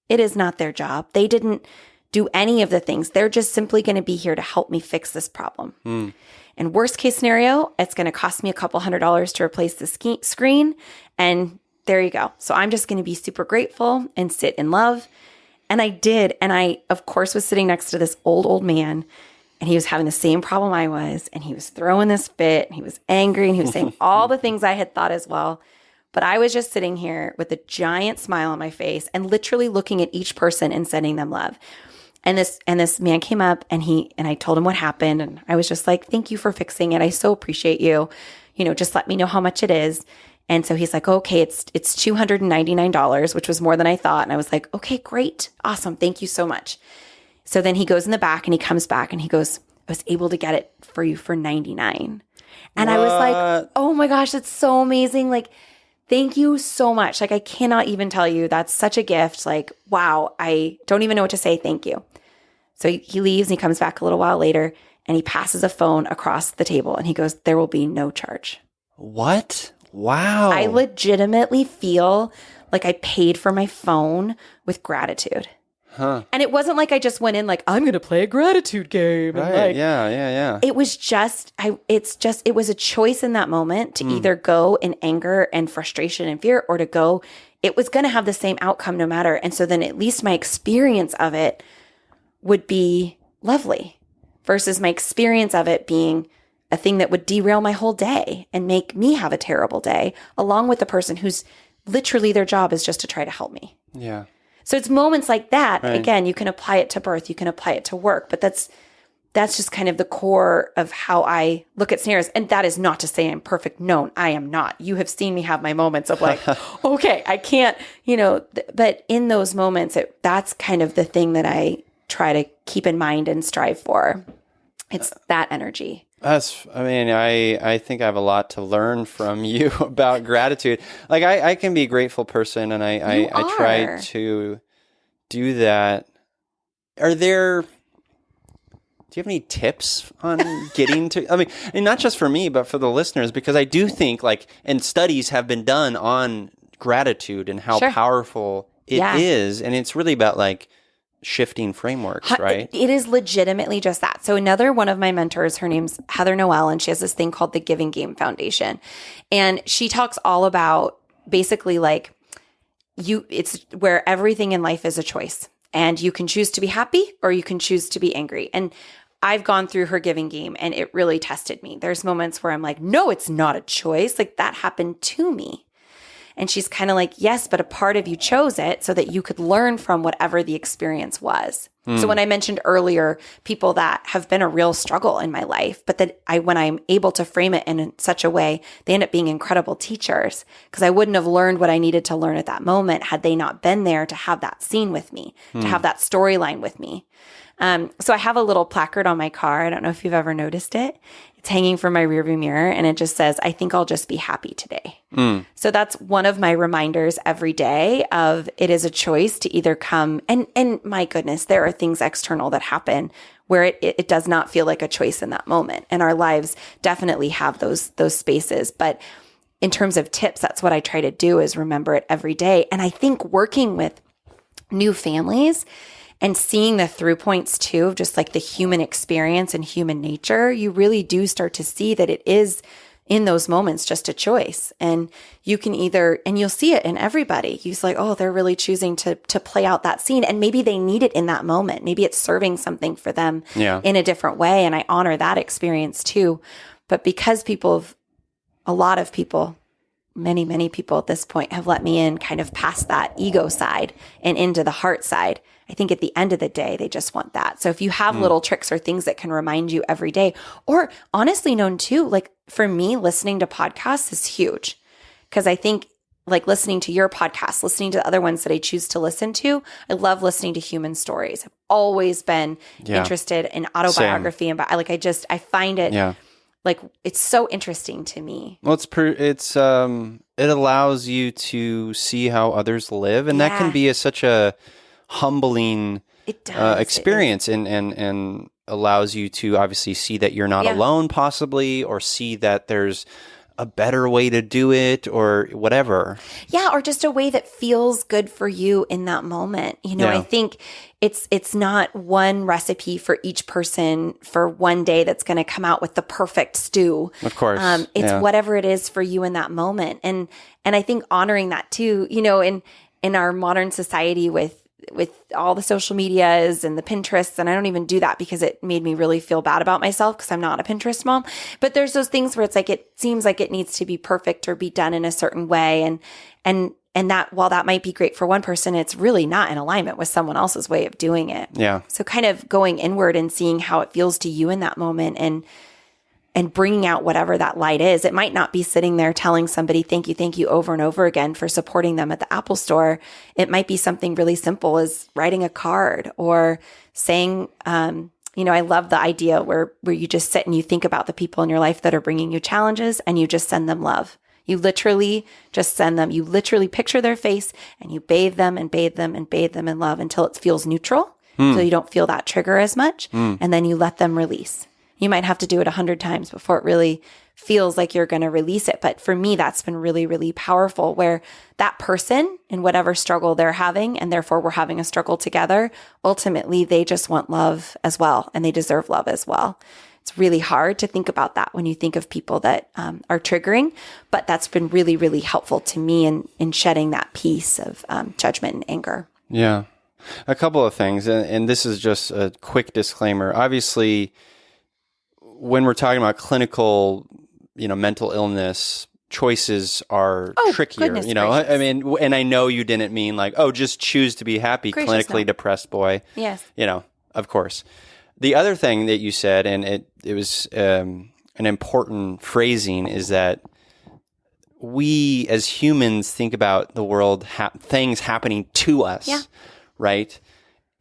It is not their job. They didn't do any of the things. They're just simply going to be here to help me fix this problem. And worst case scenario, it's going to cost me a couple $100s to replace the screen. And there you go. So I'm just going to be super grateful and sit in love. And I did. And I, of course, was sitting next to this old man. And he was having the same problem I was. And he was throwing this fit. And he was angry. And he was saying all the things I had thought as well. But I was just sitting here with a giant smile on my face and literally looking at each person and sending them love. And this man came up and I told him what happened. And I was just like, thank you for fixing it. I so appreciate you. You know, just let me know how much it is. And so he's like, okay, it's $299, which was more than I thought. And I was like, okay, great. Awesome. Thank you so much. So then he goes in the back and he comes back and he goes, I was able to get it for you for $99. And I was like, oh my gosh, that's so amazing. Like, thank you so much. Like, I cannot even tell you. That's such a gift. Like, wow, I don't even know what to say. Thank you. So he leaves and he comes back a little while later and he passes a phone across the table and he goes, there will be no charge. What? Wow. I legitimately feel like I paid for my phone with gratitude. Huh. And it wasn't like I just went in like, I'm going to play a gratitude game. Right. And like, yeah. It was just, it was a choice in that moment to either go in anger and frustration and fear or to go, it was going to have the same outcome no matter. And so then at least my experience of it would be lovely versus my experience of it being a thing that would derail my whole day and make me have a terrible day, along with the person who's literally their job is just to try to help me. Yeah. So it's moments like that. Right. Again, you can apply it to birth, you can apply it to work, but that's just kind of the core of how I look at scenarios. And that is not to say I'm perfect. No, I am not. You have seen me have my moments of like, okay, I can't, but in those moments, that's kind of the thing that I try to keep in mind and strive for. It's that energy. I think I have a lot to learn from you about gratitude. Like I can be a grateful person and I try to do that. Do you have any tips on getting to, and not just for me, but for the listeners, because I do think and studies have been done on gratitude and how Sure. powerful it Yeah. is. And it's really about like shifting frameworks, right? It is legitimately just that. So another one of my mentors, her name's Heather Noel, and she has this thing called the Giving Game Foundation. And she talks all about basically like it's where everything in life is a choice, and you can choose to be happy or you can choose to be angry. And I've gone through her giving game and it really tested me. There's moments where I'm like, no, it's not a choice. Like that happened to me. And she's kind of like, yes, but a part of you chose it so that you could learn from whatever the experience was. So when I mentioned earlier, people that have been a real struggle in my life, but that when I'm able to frame it in such a way, they end up being incredible teachers, because I wouldn't have learned what I needed to learn at that moment had they not been there to have that scene with me, to have that storyline with me. So I have a little placard on my car. I don't know if you've ever noticed it. It's hanging from my rearview mirror, and it just says, I think I'll just be happy today. So that's one of my reminders every day of it is a choice to either come, and my goodness, there are things external that happen where it does not feel like a choice in that moment. And our lives definitely have those spaces. But in terms of tips, that's what I try to do, is remember it every day. And I think working with new families and seeing the through points too, of just like the human experience and human nature, you really do start to see that it is in those moments just a choice. And you can either, and you'll see it in everybody. You're like, oh, they're really choosing to play out that scene. And maybe they need it in that moment. Maybe it's serving something for them in a different way. And I honor that experience too. But because a lot of people, many people at this point have let me in kind of past that ego side and into the heart side, I think at the end of the day, they just want that. So if you have little tricks or things that can remind you every day, or honestly known too, like for me, listening to podcasts is huge, because I think like listening to your podcast, listening to the other ones that I choose to listen to, I love listening to human stories. I've always been interested in autobiography. Same. And I find it like it's so interesting to me. Well, it allows you to see how others live, and that can be such a humbling experience, and allows you to obviously see that you're not alone, possibly, or see that there's a better way to do it, or whatever. Yeah, or just a way that feels good for you in that moment. I think it's not one recipe for each person for one day that's going to come out with the perfect stew. Of course. It's whatever it is for you in that moment. And I think honoring that too, in our modern society with all the social medias and the Pinterests, and I don't even do that because it made me really feel bad about myself because I'm not a Pinterest mom. But there's those things where it's like, it seems like it needs to be perfect or be done in a certain way. And that, while that might be great for one person, it's really not in alignment with someone else's way of doing it. Yeah. So kind of going inward and seeing how it feels to you in that moment, and bringing out whatever that light is. It might not be sitting there telling somebody, thank you over and over again for supporting them at the Apple store. It might be something really simple as writing a card or saying, I love the idea where you just sit and you think about the people in your life that are bringing you challenges, and you just send them love. You literally just send them, you literally picture their face and you bathe them and bathe them and bathe them in love until it feels neutral. So you don't feel that trigger as much. And then you let them release. You might have to do it 100 times before it really feels like you're going to release it. But for me, that's been really, really powerful, where that person, in whatever struggle they're having, and therefore we're having a struggle together, ultimately they just want love as well, and they deserve love as well. It's really hard to think about that when you think of people that are triggering, but that's been really, really helpful to me in shedding that piece of judgment and anger. Yeah. A couple of things, and this is just a quick disclaimer. Obviously, when we're talking about clinical, mental illness, choices are trickier. Gracious. I mean, and I know you didn't mean like, just choose to be happy, clinically depressed boy. Yes. Of course. The other thing that you said, and it was an important phrasing, is that we as humans think about the world, things happening to us, right?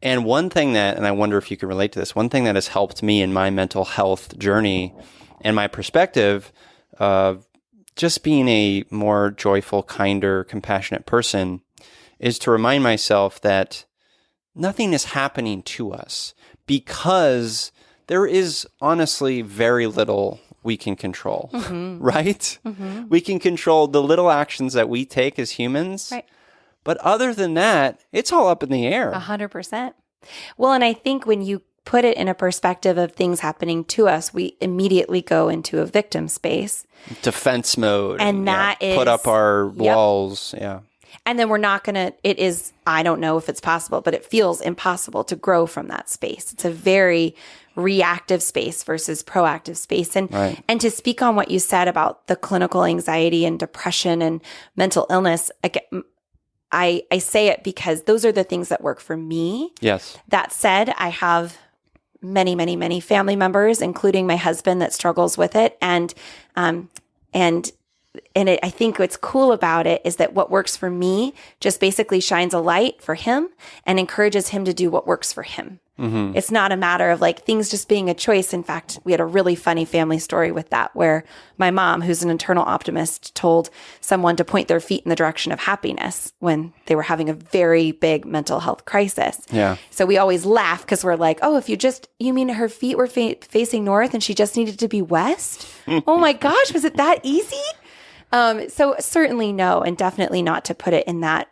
And one thing and I wonder if you can relate to this, one thing that has helped me in my mental health journey and my perspective of just being a more joyful, kinder, compassionate person is to remind myself that nothing is happening to us, because there is honestly very little we can control, right? We can control the little actions that we take as humans. Right. But other than that, it's all up in the air. 100%. Well, and I think when you put it in a perspective of things happening to us, we immediately go into a victim space. Defense mode. And that is... put up our walls. Yeah. And then we're not going to, it is, I don't know if it's possible, but it feels impossible to grow from that space. It's a very reactive space versus proactive space. And, and to speak on what you said about the clinical anxiety and depression and mental illness, I say it because those are the things that work for me. Yes. That said, I have many, many, many family members, including my husband, that struggles with it. And I think what's cool about it is that what works for me just basically shines a light for him and encourages him to do what works for him. It's not a matter of like things just being a choice. In fact, we had a really funny family story with that where my mom, who's an internal optimist, told someone to point their feet in the direction of happiness when they were having a very big mental health crisis. Yeah. So we always laugh because we're like, oh, you mean her feet were facing north and she just needed to be west? Oh my gosh, was it that easy? So certainly no, and definitely not to put it in that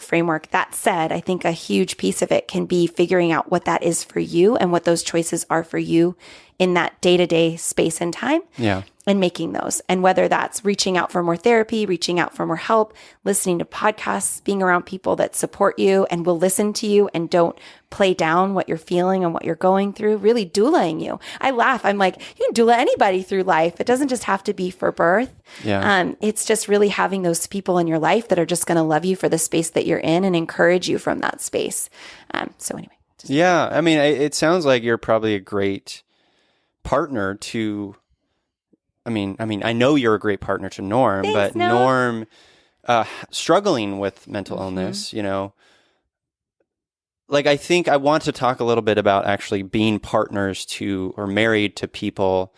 framework. That said, I think a huge piece of it can be figuring out what that is for you and what those choices are for you in that day-to-day space and time. Yeah. And making those. And whether that's reaching out for more therapy, reaching out for more help, listening to podcasts, being around people that support you and will listen to you and don't play down what you're feeling and what you're going through, really doulaing you. I laugh. I'm like, you can doula anybody through life. It doesn't just have to be for birth. Yeah. It's just really having those people in your life that are just going to love you for the space that you're in and encourage you from that space. So anyway. Yeah. I mean, it sounds like you're probably a great partner to... I mean, I know you're a great partner to Norm, Thanks, but Norm struggling with mental illness, you know, like I think I want to talk a little bit about actually being partners to or married to people,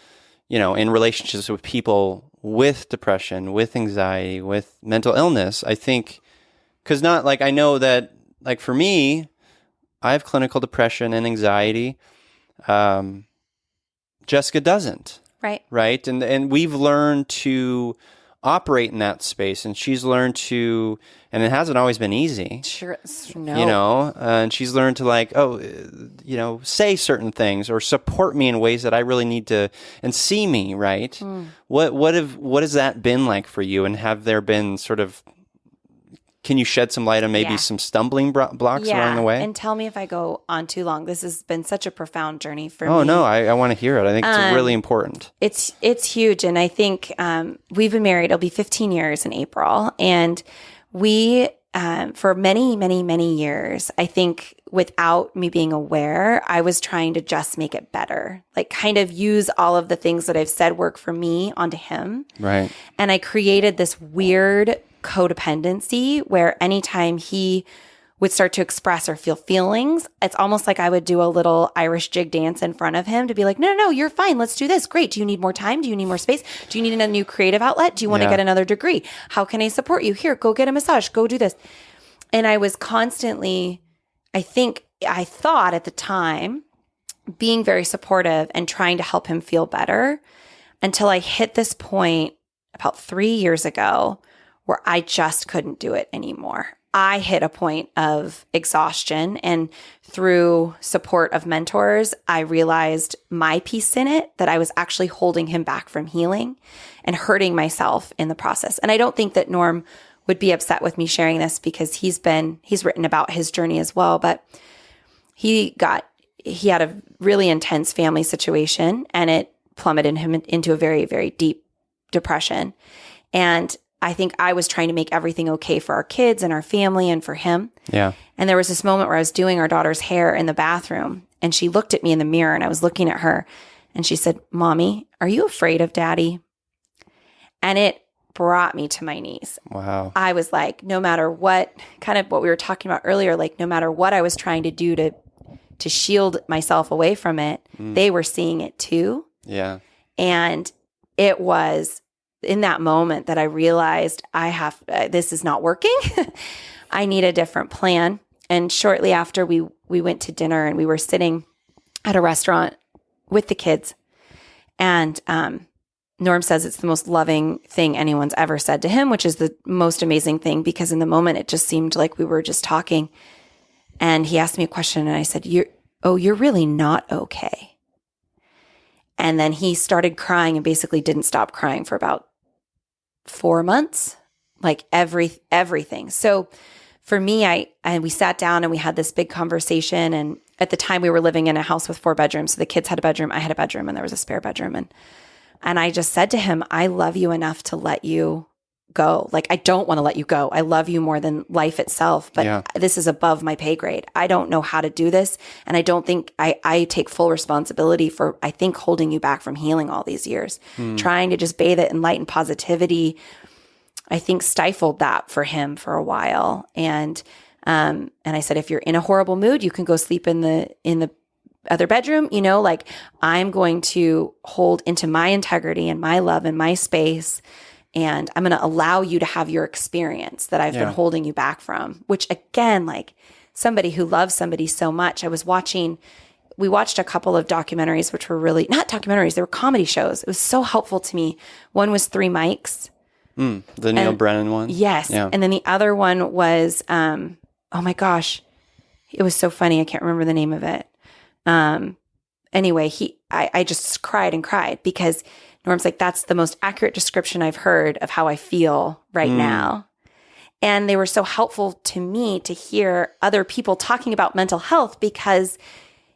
you know, in relationships with people with depression, with anxiety, with mental illness. I think because not like I know that like for me, I have clinical depression and anxiety. Jessica doesn't. Right. And we've learned to operate in that space, and she's learned to, and it hasn't always been easy. Sure. No. You know, and she's learned to like, you know, say certain things or support me in ways that I really need to and see me. Right. What has that been like for you? And have there been sort of, can you shed some light on maybe some stumbling blocks along the way? And tell me if I go on too long. This has been such a profound journey for me. Oh, no, I want to hear it. I think it's really important. It's huge. And I think we've been married. It'll be 15 years in April. And we, for many, many, many years, I think without me being aware, I was trying to just make it better. Like kind of use all of the things that I've said work for me onto him. Right. And I created this weird codependency where anytime he would start to express or feel feelings, it's almost like I would do a little Irish jig dance in front of him to be like, no, you're fine. Let's do this. Great. Do you need more time? Do you need more space? Do you need a new creative outlet? Do you want to get another degree? How can I support you? Here, go get a massage. Go do this. And I was constantly, I thought at the time, being very supportive and trying to help him feel better until I hit this point about 3 years ago where I just couldn't do it anymore. I hit a point of exhaustion, and through support of mentors, I realized my piece in it, that I was actually holding him back from healing and hurting myself in the process. And I don't think that Norm would be upset with me sharing this because he's written about his journey as well, but he had a really intense family situation, and it plummeted him into a very, very deep depression. And I think I was trying to make everything okay for our kids and our family and for him. Yeah. And there was this moment where I was doing our daughter's hair in the bathroom, and she looked at me in the mirror, and I was looking at her, and she said, "Mommy, are you afraid of Daddy?" And it brought me to my knees. Wow. I was like, no matter what, kind of what we were talking about earlier, like no matter what I was trying to do to shield myself away from it, they were seeing it too. Yeah. And it was in that moment that I realized this is not working. I need a different plan. And shortly after we went to dinner, and we were sitting at a restaurant with the kids, and Norm says it's the most loving thing anyone's ever said to him, which is the most amazing thing, because in the moment it just seemed like we were just talking. And he asked me a question and I said, you're really not okay. And then he started crying and basically didn't stop crying for about 4 months, like everything. So for me, we sat down and we had this big conversation. And at the time we were living in a house with 4 bedrooms. So the kids had a bedroom, I had a bedroom, and there was a spare bedroom. And I just said to him, I love you enough to let you go. Like, I don't want to let you go. I love you more than life itself, but this is above my pay grade. I don't know how to do this. And I don't think I take full responsibility for, I think, holding you back from healing all these years. Trying to just bathe it in light and positivity, I think stifled that for him for a while. And I said, if you're in a horrible mood, you can go sleep in the other bedroom, like, I'm going to hold into my integrity and my love and my space. And I'm going to allow you to have your experience that I've been holding you back from, which again, like somebody who loves somebody so much, we watched a couple of documentaries, which were really not documentaries. They were comedy shows. It was so helpful to me. One was 3 Mics. The Neil Brennan one. Yes. Yeah. And then the other one was, oh my gosh, it was so funny. I can't remember the name of it. Anyway, I just cried and cried because Norm's like, that's the most accurate description I've heard of how I feel right now. And they were so helpful to me to hear other people talking about mental health, because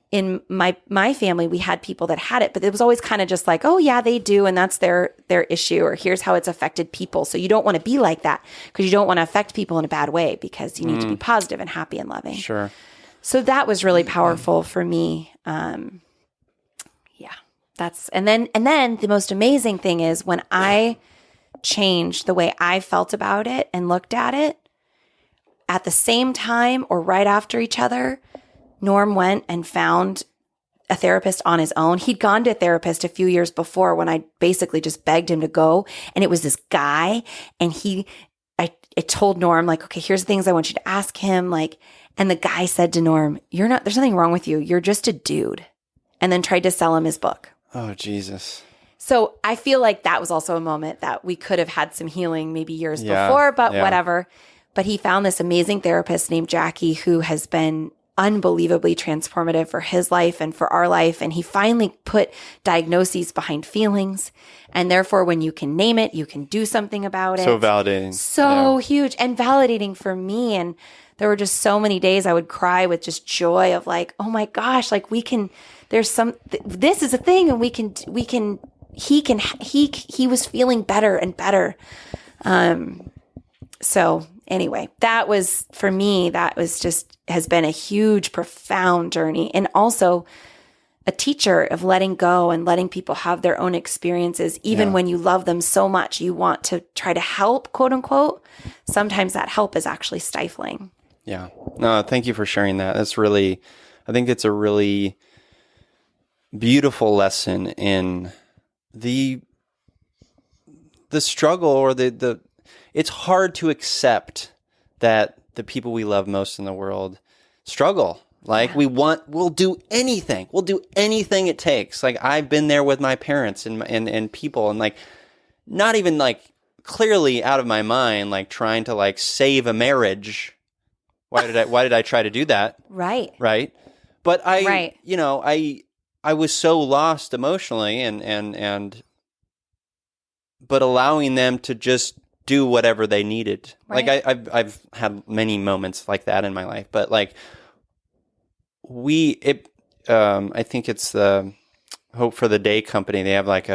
in my family, we had people that had it, but it was always kind of just like, oh yeah, they do. And that's their issue, or here's how it's affected people. So you don't want to be like that, because you don't want to affect people in a bad way, because you need to be positive and happy and loving. Sure. So that was really powerful for me. And then the most amazing thing is when I changed the way I felt about it and looked at it, at the same time or right after each other, Norm went and found a therapist on his own. He'd gone to a therapist a few years before when I basically just begged him to go. And it was this guy, and I told Norm, like, okay, here's the things I want you to ask him. Like, and the guy said to Norm, there's nothing wrong with you. You're just a dude. And then tried to sell him his book. Oh, Jesus. So I feel like that was also a moment that we could have had some healing maybe years before, but whatever. But he found this amazing therapist named Jackie, who has been unbelievably transformative for his life and for our life. And he finally put diagnoses behind feelings. And therefore, when you can name it, you can do something about it. So validating. So huge and validating for me. And there were just so many days I would cry with just joy of like, oh my gosh, like this is a thing, and he was feeling better and better. So anyway, that was, for me, has been a huge, profound journey, and also a teacher of letting go and letting people have their own experiences, even when you love them so much, you want to try to help, quote unquote. Sometimes that help is actually stifling. Yeah. No, thank you for sharing that. I think it's a really beautiful lesson in the struggle, or it's hard to accept that the people we love most in the world struggle. Like we'll do anything. We'll do anything it takes. Like, I've been there with my parents and people, and like, not even like clearly out of my mind, like trying to like save a marriage. Why did I try to do that? Right. But I was so lost emotionally, but allowing them to just do whatever they needed. Right. Like I've had many moments like that in my life, but like I think it's the Hope for the Day company. They have like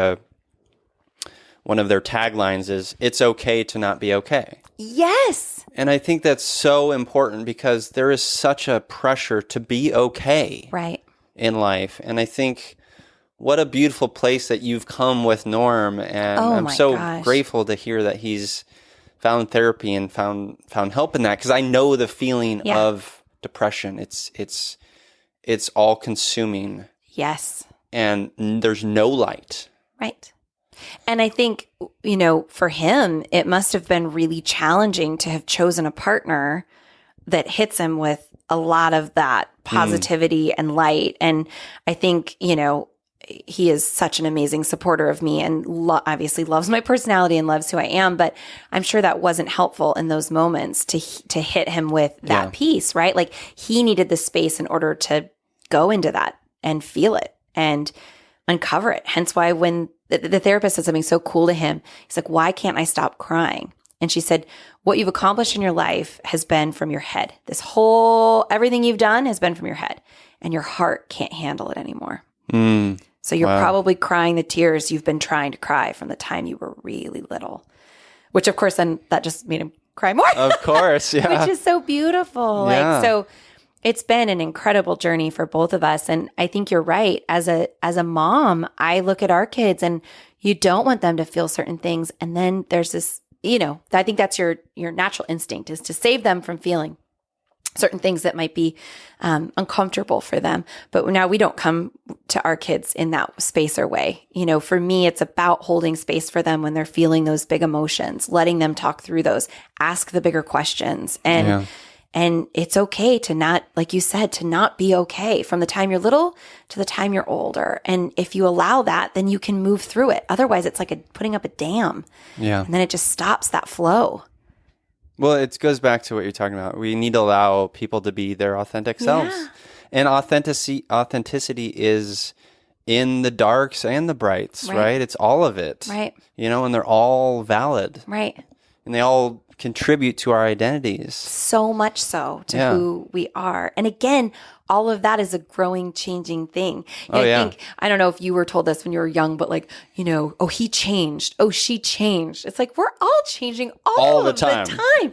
one of their taglines is, "It's okay to not be okay." Yes. And I think that's so important, because there is such a pressure to be okay. Right. In life. And I think what a beautiful place that you've come with Norm. And I'm so grateful to hear that he's found therapy and found help in that, because I know the feeling of depression. It's all consuming. Yes. And there's no light. Right. And I think, for him, it must have been really challenging to have chosen a partner that hits him with a lot of that positivity and light. And I think, he is such an amazing supporter of me and obviously loves my personality and loves who I am. But I'm sure that wasn't helpful in those moments to hit him with that piece, right? Like he needed the space in order to go into that and feel it and uncover it. Hence why when the therapist said something so cool to him, he's like, why can't I stop crying? And she said, what you've accomplished in your life has been from your head. Everything you've done has been from your head, and your heart can't handle it anymore. So you're probably crying the tears you've been trying to cry from the time you were really little, which of course then that just made him cry more. Of course. Yeah. Which is so beautiful. Yeah. Like, so it's been an incredible journey for both of us. And I think you're right. As a mom, I look at our kids and you don't want them to feel certain things. And then there's this, I think that's your natural instinct is to save them from feeling certain things that might be uncomfortable for them. But now we don't come to our kids in that space or way. For me, it's about holding space for them when they're feeling those big emotions, letting them talk through those, ask the bigger questions. And it's okay to not, like you said, to not be okay from the time you're little to the time you're older. And if you allow that, then you can move through it. Otherwise, it's like putting up a dam. Yeah. And then it just stops that flow. Well, it goes back to what you're talking about. We need to allow people to be their authentic selves. Yeah. And authenticity is in the darks and the brights, right? It's all of it. Right. And they're all valid. Right. And they all contribute to our identities. So much so to who we are. And again, all of that is a growing, changing thing. I don't know if you were told this when you were young, but oh, he changed. Oh, she changed. It's like, we're all changing all the time.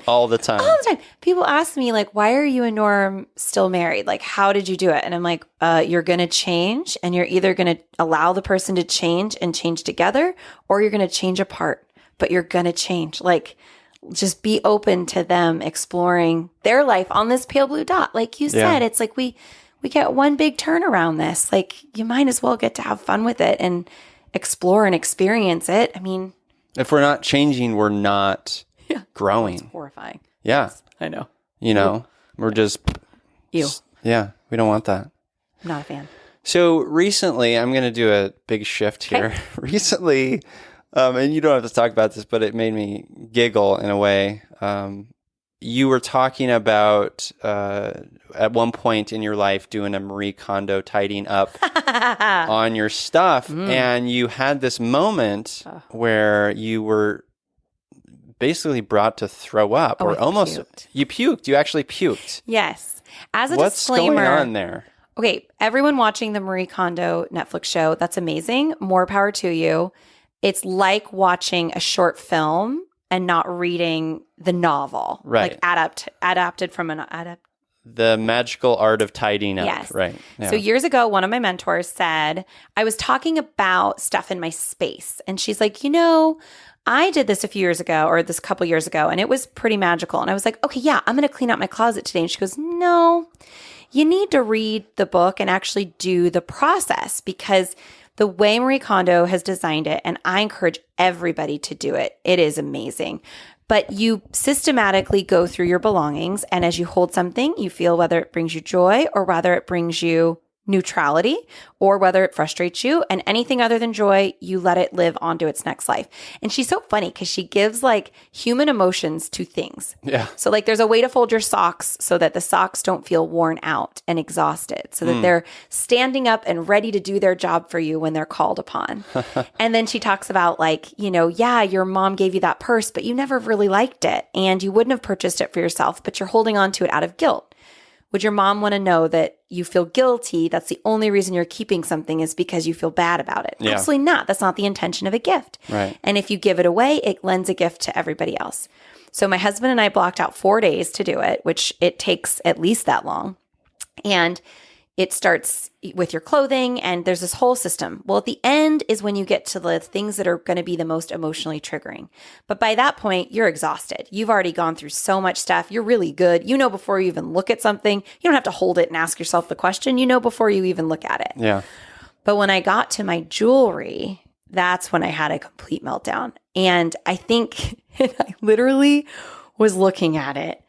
All the time. All the time. People ask me why are you and Norm still married? How did you do it? And I'm like, you're going to change, and you're either going to allow the person to change and change together, or you're going to change apart, but you're going to change. Just be open to them exploring their life on this pale blue dot. Like you said, it's like we get one big turn around this. You might as well get to have fun with it and explore and experience it. I mean, if we're not changing, we're not growing. It's horrifying. Yeah. Yes, I know. We're just... Ew. Yeah, we don't want that. I'm not a fan. So recently, I'm going to do a big shift here. Okay. Recently... and you don't have to talk about this, but it made me giggle in a way. You were talking about, at one point in your life, doing a Marie Kondo tidying up on your stuff. And you had this moment where you were basically brought to throw up. Or almost, you puked. You actually puked. Yes. As a What's disclaimer. What's going on there? Okay, everyone watching the Marie Kondo Netflix show, that's amazing. More power to you. It's like watching a short film and not reading the novel. Right. Adapted from The Magical Art of Tidying Up. Yes. Right. Yeah. So years ago, one of my mentors said, I was talking about stuff in my space. And she's like, I did this a few years ago, or this couple years ago, and it was pretty magical. And I was like, okay, yeah, I'm going to clean out my closet today. And she goes, no, you need to read the book and actually do the process, because the way Marie Kondo has designed it, and I encourage everybody to do it, it is amazing. But you systematically go through your belongings, and as you hold something, you feel whether it brings you joy or whether it brings you neutrality or whether it frustrates you, and anything other than joy, you let it live onto its next life. And she's so funny because she gives human emotions to things. Yeah. So there's a way to fold your socks so that the socks don't feel worn out and exhausted, so that they're standing up and ready to do their job for you when they're called upon. And then she talks about your mom gave you that purse, but you never really liked it and you wouldn't have purchased it for yourself, but you're holding on to it out of guilt. Would your mom want to know that you feel guilty? That's the only reason you're keeping something is because you feel bad about it. Yeah. Absolutely not. That's not the intention of a gift. Right. And if you give it away, it lends a gift to everybody else. So my husband and I blocked out 4 days to do it, which it takes at least that long. And it starts with your clothing, and there's this whole system. Well, at the end is when you get to the things that are going to be the most emotionally triggering. But by that point, you're exhausted. You've already gone through so much stuff. You're really good. Before you even look at something, you don't have to hold it and ask yourself the question. Before you even look at it. Yeah. But when I got to my jewelry, that's when I had a complete meltdown. And I think I literally was looking at it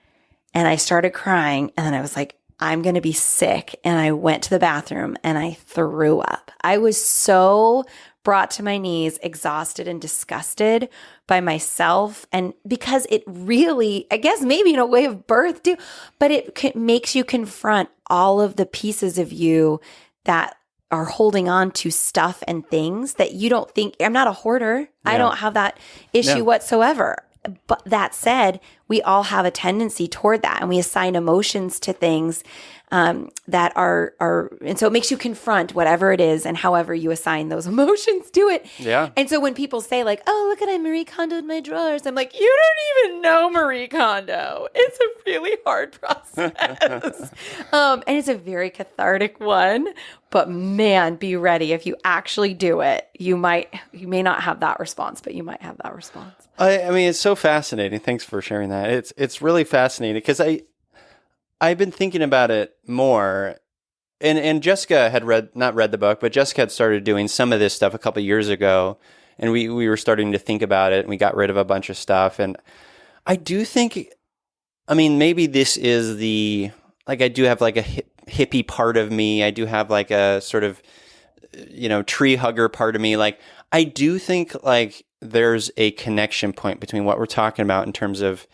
and I started crying. And then I was like, I'm going to be sick. And I went to the bathroom and I threw up. I was so brought to my knees, exhausted and disgusted by myself. And because it really, I guess maybe in a way of birth too, but it makes you confront all of the pieces of you that are holding on to stuff and things that you don't think. I'm not a hoarder. Yeah. I don't have that issue whatsoever. But that said, we all have a tendency toward that, and we assign emotions to things that are, and so it makes you confront whatever it is and however you assign those emotions to it. Yeah. And so when people say like, "Oh, look at I Marie Kondo'd my drawers," I'm like, you don't even know Marie Kondo. It's a really hard process, and it's a very cathartic one. But man, be ready. If you actually do it, you may not have that response, but you might have that response. I mean, it's so fascinating. Thanks for sharing that. It's really fascinating because I've been thinking about it more, and Jessica had not read the book, but Jessica had started doing some of this stuff a couple of years ago, and we were starting to think about it, and we got rid of a bunch of stuff. And I do think, I mean, maybe this is I do have like a hippie part of me. I do have like a sort of, tree hugger part of me. Like, I do think like there's a connection point between what we're talking about in terms of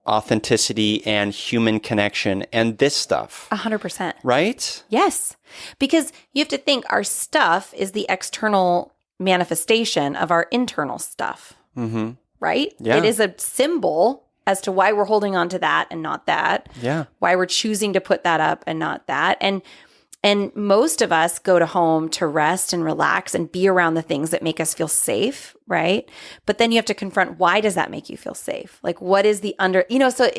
authenticity and human connection and this stuff. 100%. Right? Yes. Because you have to think our stuff is the external manifestation of our internal stuff. Mm-hmm. Right? Yeah. It is a symbol as to why we're holding on to that and not that. Yeah. Why we're choosing to put that up and not that. And most of us go to home to rest and relax and be around the things that make us feel safe, right? But then you have to confront, why does that make you feel safe? Like, what is the so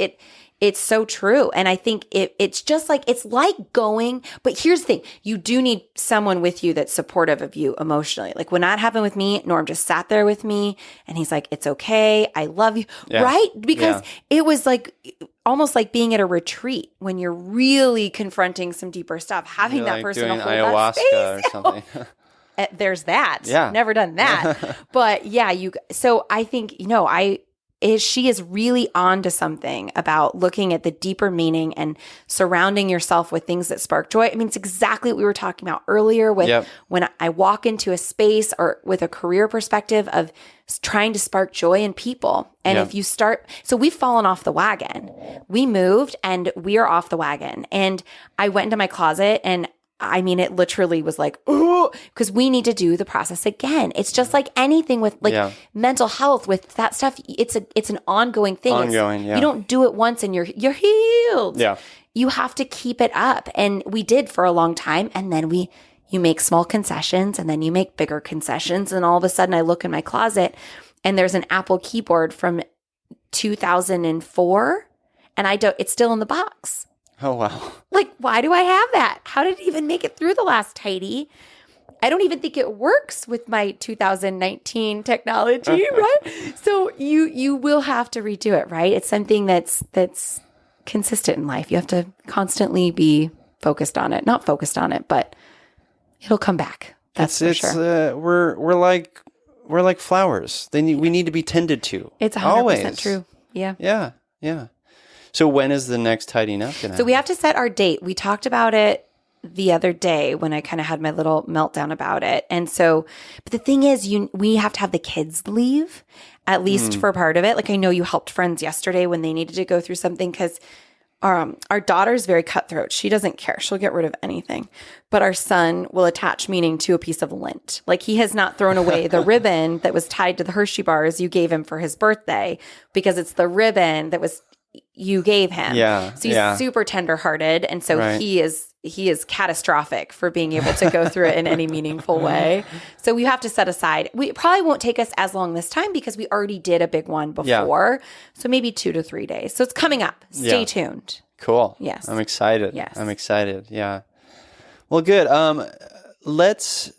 it's so true. And I think it's just like, it's like going, but here's the thing, you do need someone with you that's supportive of you emotionally. Like when that happened with me, Norm just sat there with me and he's like, it's okay. I love you. Yeah. Right? Because it was like, almost like being at a retreat when you're really confronting some deeper stuff, having that person doing to hold ayahuasca that space. or something. There's that. Yeah. Never done that. But yeah, so I think, she is really on to something about looking at the deeper meaning and surrounding yourself with things that spark joy. I mean, it's exactly what we were talking about earlier with when I walk into a space or with a career perspective of trying to spark joy in people. And if you so we've fallen off the wagon. We moved and we are off the wagon. And I went into my closet and I mean, it literally was like, oh, because we need to do the process again. It's just like anything with mental health, with that stuff. It's an ongoing thing. You don't do it once and you're healed. Yeah. You have to keep it up. And we did for a long time. And then you make small concessions and then you make bigger concessions. And all of a sudden I look in my closet and there's an Apple keyboard from 2004 and it's still in the box. Oh, wow. Like, why do I have that? How did it even make it through the last tidy? I don't even think it works with my 2019 technology, right? So you will have to redo it, right? It's something that's consistent in life. You have to constantly be focused on it. Not focused on it, but it'll come back. That's for sure. We're like flowers. We need to be tended to. It's 100% always. True. Yeah. Yeah. Yeah. So when is the next tidying up going to happen? So we have to set our date. We talked about it the other day when I kind of had my little meltdown about it. And so, but the thing is, we have to have the kids leave, at least for part of it. Like I know you helped friends yesterday when they needed to go through something because our daughter's very cutthroat. She doesn't care. She'll get rid of anything. But our son will attach meaning to a piece of lint. Like he has not thrown away the ribbon that was tied to the Hershey bars you gave him for his birthday because it's the ribbon that you gave him. Yeah. So he's super tenderhearted. And so he is catastrophic for being able to go through it in any meaningful way. So we have to set aside. We probably won't take us as long this time because we already did a big one before. Yeah. So maybe 2 to 3 days. So it's coming up. Stay tuned. Cool. Yes. I'm excited. Yes. I'm excited. Yeah. Well, good. Let's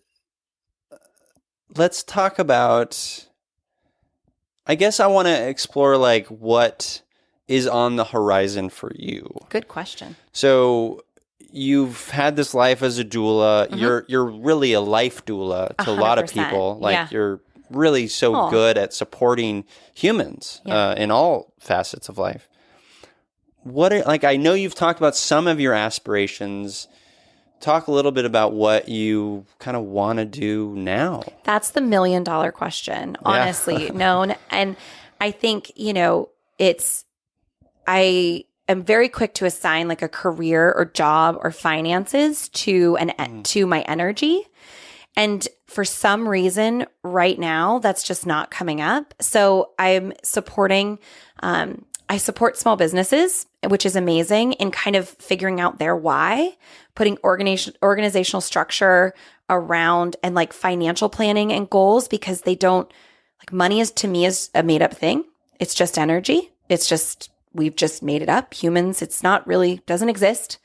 talk about, I guess I want to explore like what is on the horizon for you. Good question. So you've had this life as a doula. Mm-hmm. You're really a life doula to 100%. A lot of people. Like you're really so good at supporting humans in all facets of life. I know you've talked about some of your aspirations. Talk a little bit about what you kind of want to do now. That's the $1 million question, honestly. No, and I think, I am very quick to assign like a career or job or finances to to my energy. And for some reason right now, that's just not coming up. So I'm supporting, I support small businesses, which is amazing, in kind of figuring out their why, putting organizational structure around and like financial planning and goals, because they don't, like, money is, to me, is a made up thing. It's just energy. It's just, we've just made it up. Humans, it's not really, doesn't exist.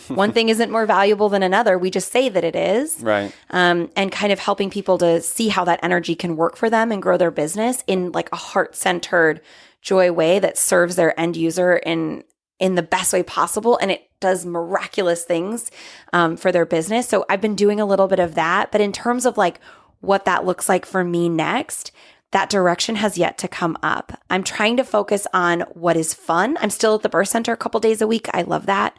One thing isn't more valuable than another. We just say that it is. Right. And kind of helping people to see how that energy can work for them and grow their business in like a heart-centered joy way that serves their end user in the best way possible. And it does miraculous things for their business. So I've been doing a little bit of that. But in terms of like what that looks like for me next, that direction has yet to come up. I'm trying to focus on what is fun. I'm still at the birth center a couple days a week. I love that.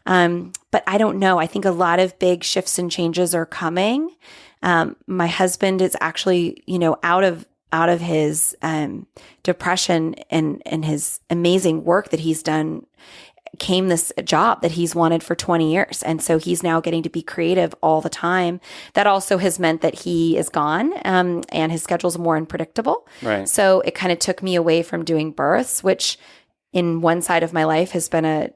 But I don't know. I think a lot of big shifts and changes are coming. My husband is actually, out of his depression and his amazing work that he's done came this job that he's wanted for 20 years. And so he's now getting to be creative all the time. That also has meant that he is gone, and his schedule's more unpredictable. Right. So it kind of took me away from doing births, which in one side of my life has been a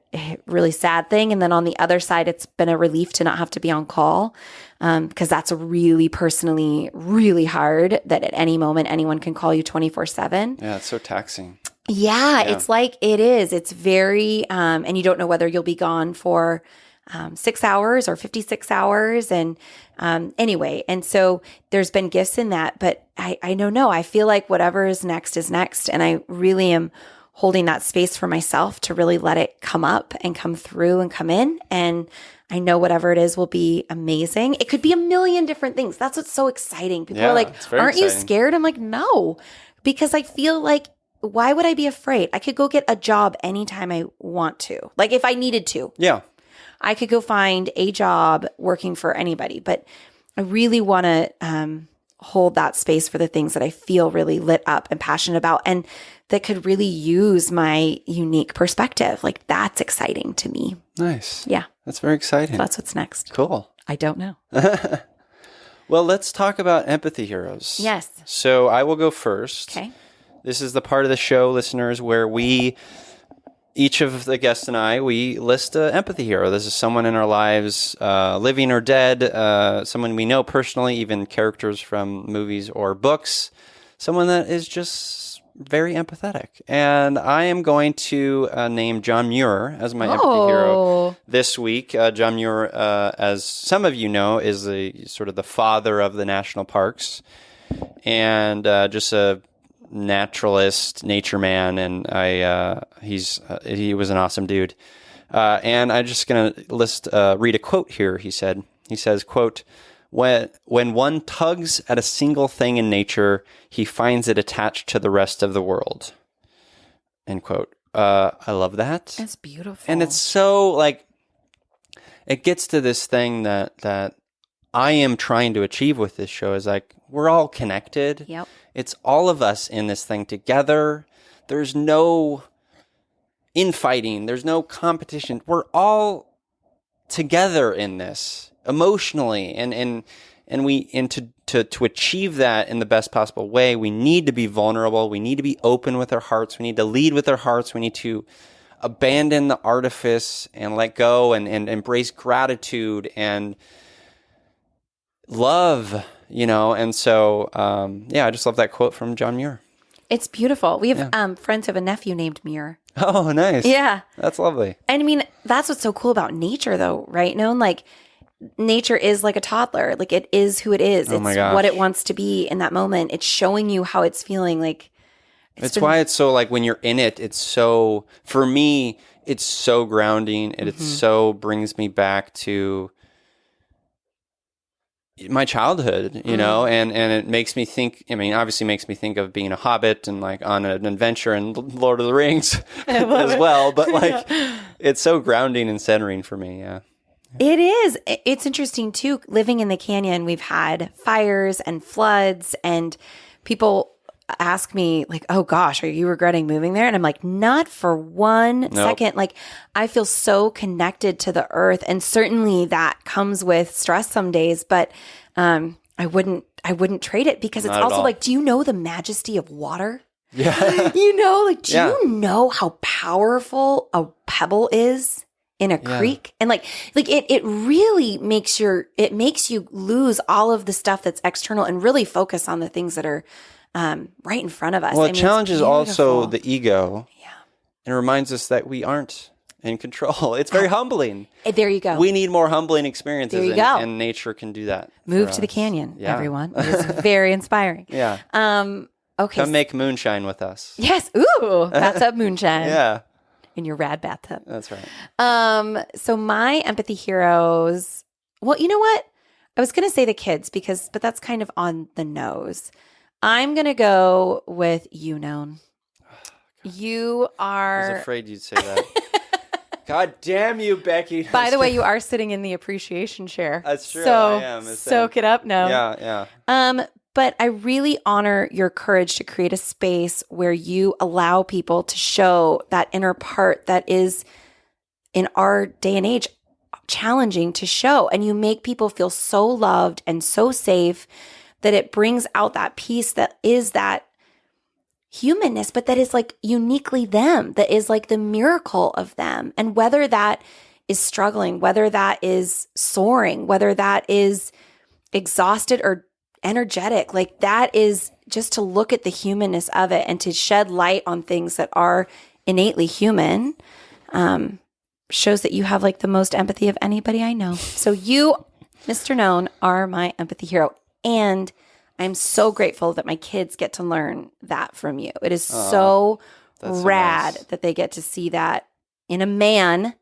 really sad thing. And then on the other side, it's been a relief to not have to be on call, because that's really personally really hard that at any moment anyone can call you 24/7. Yeah, it's so taxing. Yeah, it's like it is. It's very, and you don't know whether you'll be gone for 6 hours or 56 hours. And anyway, and so there's been gifts in that, but I don't know. I feel like whatever is next is next. And I really am holding that space for myself to really let it come up and come through and come in. And I know whatever it is will be amazing. It could be a million different things. That's what's so exciting. People are like, aren't you scared? I'm like, no, because I feel like, why would I be afraid? I could go get a job anytime I want to. Like if I needed to. Yeah. I could go find a job working for anybody. But I really want to hold that space for the things that I feel really lit up and passionate about, and that could really use my unique perspective. Like that's exciting to me. Nice. Yeah. That's very exciting. So that's what's next. Cool. I don't know. Well, let's talk about Empathy Heroes. Yes. So I will go first. Okay. This is the part of the show, listeners, where each of the guests and I, we list an empathy hero. This is someone in our lives, living or dead, someone we know personally, even characters from movies or books, someone that is just very empathetic. And I am going to name John Muir as my empathy hero this week. John Muir, as some of you know, is sort of the father of the national parks, and just a naturalist, nature man, and he was an awesome dude. And I'm just gonna read a quote here. He says, quote, when one tugs at a single thing in nature, he finds it attached to the rest of the world. End quote. I love that. That's beautiful. And it's so like, it gets to this thing that I am trying to achieve with this show, is like, we're all connected. Yep. It's all of us in this thing together. There's no infighting. There's no competition. We're all together in this emotionally, and to achieve that in the best possible way, we need to be vulnerable. We need to be open with our hearts. We need to lead with our hearts. We need to abandon the artifice and let go and embrace gratitude and love. And so, I just love that quote from John Muir. It's beautiful. We have friends who have a nephew named Muir. Oh, nice. Yeah. That's lovely. And I mean, that's what's so cool about nature though, right? Like nature is like a toddler. Like it is who it is. It's what it wants to be in that moment. It's showing you how it's feeling. Like it's why it's so, like, when you're in it, it's so, for me, it's so grounding, and it so brings me back to my childhood, you know, and it makes me think, I mean, obviously makes me think of being a hobbit and like on an adventure in Lord of the Rings as well. But like, it's so grounding and centering for me. Yeah. It is. It's interesting too. Living in the canyon, we've had fires and floods, and people ask me like, "Oh gosh, are you regretting moving there?" And I'm like, "Not for one second." Like, I feel so connected to the earth, and certainly that comes with stress some days. But I wouldn't trade it, because it's Not at also all. like, do you know the majesty of water? Yeah. You know, like, do Yeah. you know how powerful a pebble is in a creek? And like it really makes you lose all of the stuff that's external and really focus on the things that are right in front of us. Well, I it mean, it's challenges also beautiful. the ego. Yeah. And reminds us that we aren't in control. It's very humbling. There you go. We need more humbling experiences. There you go. And nature can do that. Move for to the us. canyon, Yeah. everyone. It's very inspiring. Yeah. Okay. Come make moonshine with us. Yes. Ooh, bathtub moonshine. Yeah. In your rad bathtub. That's right. So my empathy heroes, well, you know what? I was going to say the kids but that's kind of on the nose. I'm going to go with you, Known. You I was are, afraid you'd say that. God damn you, Becky. by the way, you are sitting in the appreciation chair. That's true, So I am. soak it up, No. Yeah. But I really honor your courage to create a space where you allow people to show that inner part that is, in our day and age, challenging to show. And you make people feel so loved and so safe that it brings out that piece that is that humanness, but that is like uniquely them, that is like the miracle of them. And whether that is struggling, whether that is soaring, whether that is exhausted or energetic, like that is just to look at the humanness of it and to shed light on things that are innately human, shows that you have like the most empathy of anybody I know. So you, Mr. Known, are my empathy hero. And I'm so grateful that my kids get to learn that from you. It is so that's so rad nice. that they get to see that in a man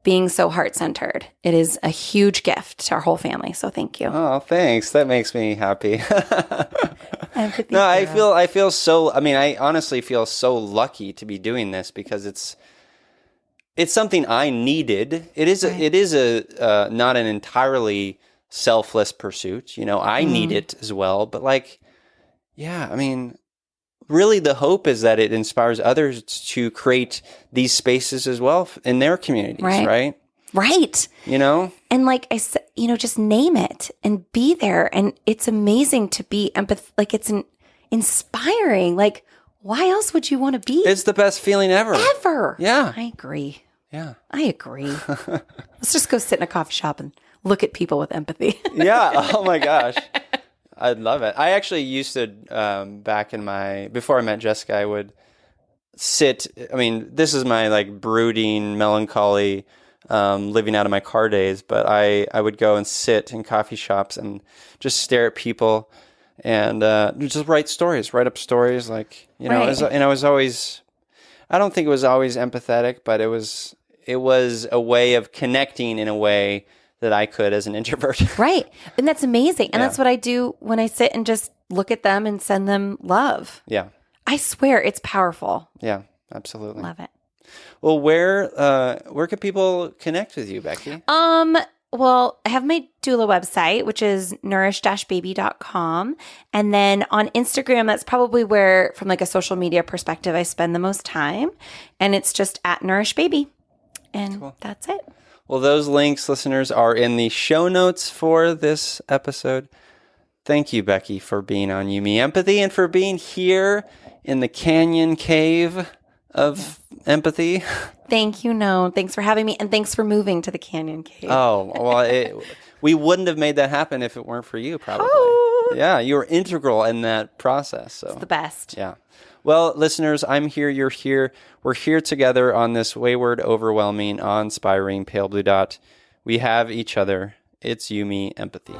being so heart-centered. It is a huge gift to our whole family. So thank you. Oh, thanks. That makes me happy. Empathy No, hero. I feel so, I mean, I honestly feel so lucky to be doing this, because it's something I needed. It is a not an entirely selfless pursuit. You know, I need it as well, but like, yeah, I mean, really the hope is that it inspires others to create these spaces as well in their communities, right? Right. You know? And like I said, you know, just name it and be there. And it's amazing to be like it's inspiring. Like, why else would you want to be It's the best feeling ever. ever? Yeah. I agree. Yeah. I agree. Let's just go sit in a coffee shop and look at people with empathy. Yeah. Oh my gosh. I'd love it. I actually used to, before I met Jessica, I would sit, I mean, this is my like brooding, melancholy, living out of my car days, but I would go and sit in coffee shops and just stare at people and just write up stories, like, you know, Right. and I was always, I don't think it was always empathetic, but it was a way of connecting in a way that I could as an introvert. Right. And that's amazing. And Yeah. that's what I do when I sit and just look at them and send them love. Yeah. I swear it's powerful. Yeah, absolutely. Love it. Well, where can people connect with you, Becky? Well, I have my doula website, which is nourish-baby.com. And then on Instagram, that's probably where, from like a social media perspective, I spend the most time. And it's just at nourishbaby. And that's it. Well, those links, listeners, are in the show notes for this episode. Thank you, Becky, for being on You Me Empathy and for being here in the canyon cave of empathy. Thank you, No. Thanks for having me. And thanks for moving to the Canyon Cave. Oh, well, we wouldn't have made that happen if it weren't for you, probably. Oh. Yeah, you were integral in that process. So. It's the best. Yeah. Well, listeners, I'm here, you're here. We're here together on this wayward, overwhelming, awe-inspiring pale blue dot. We have each other. It's You Me Empathy.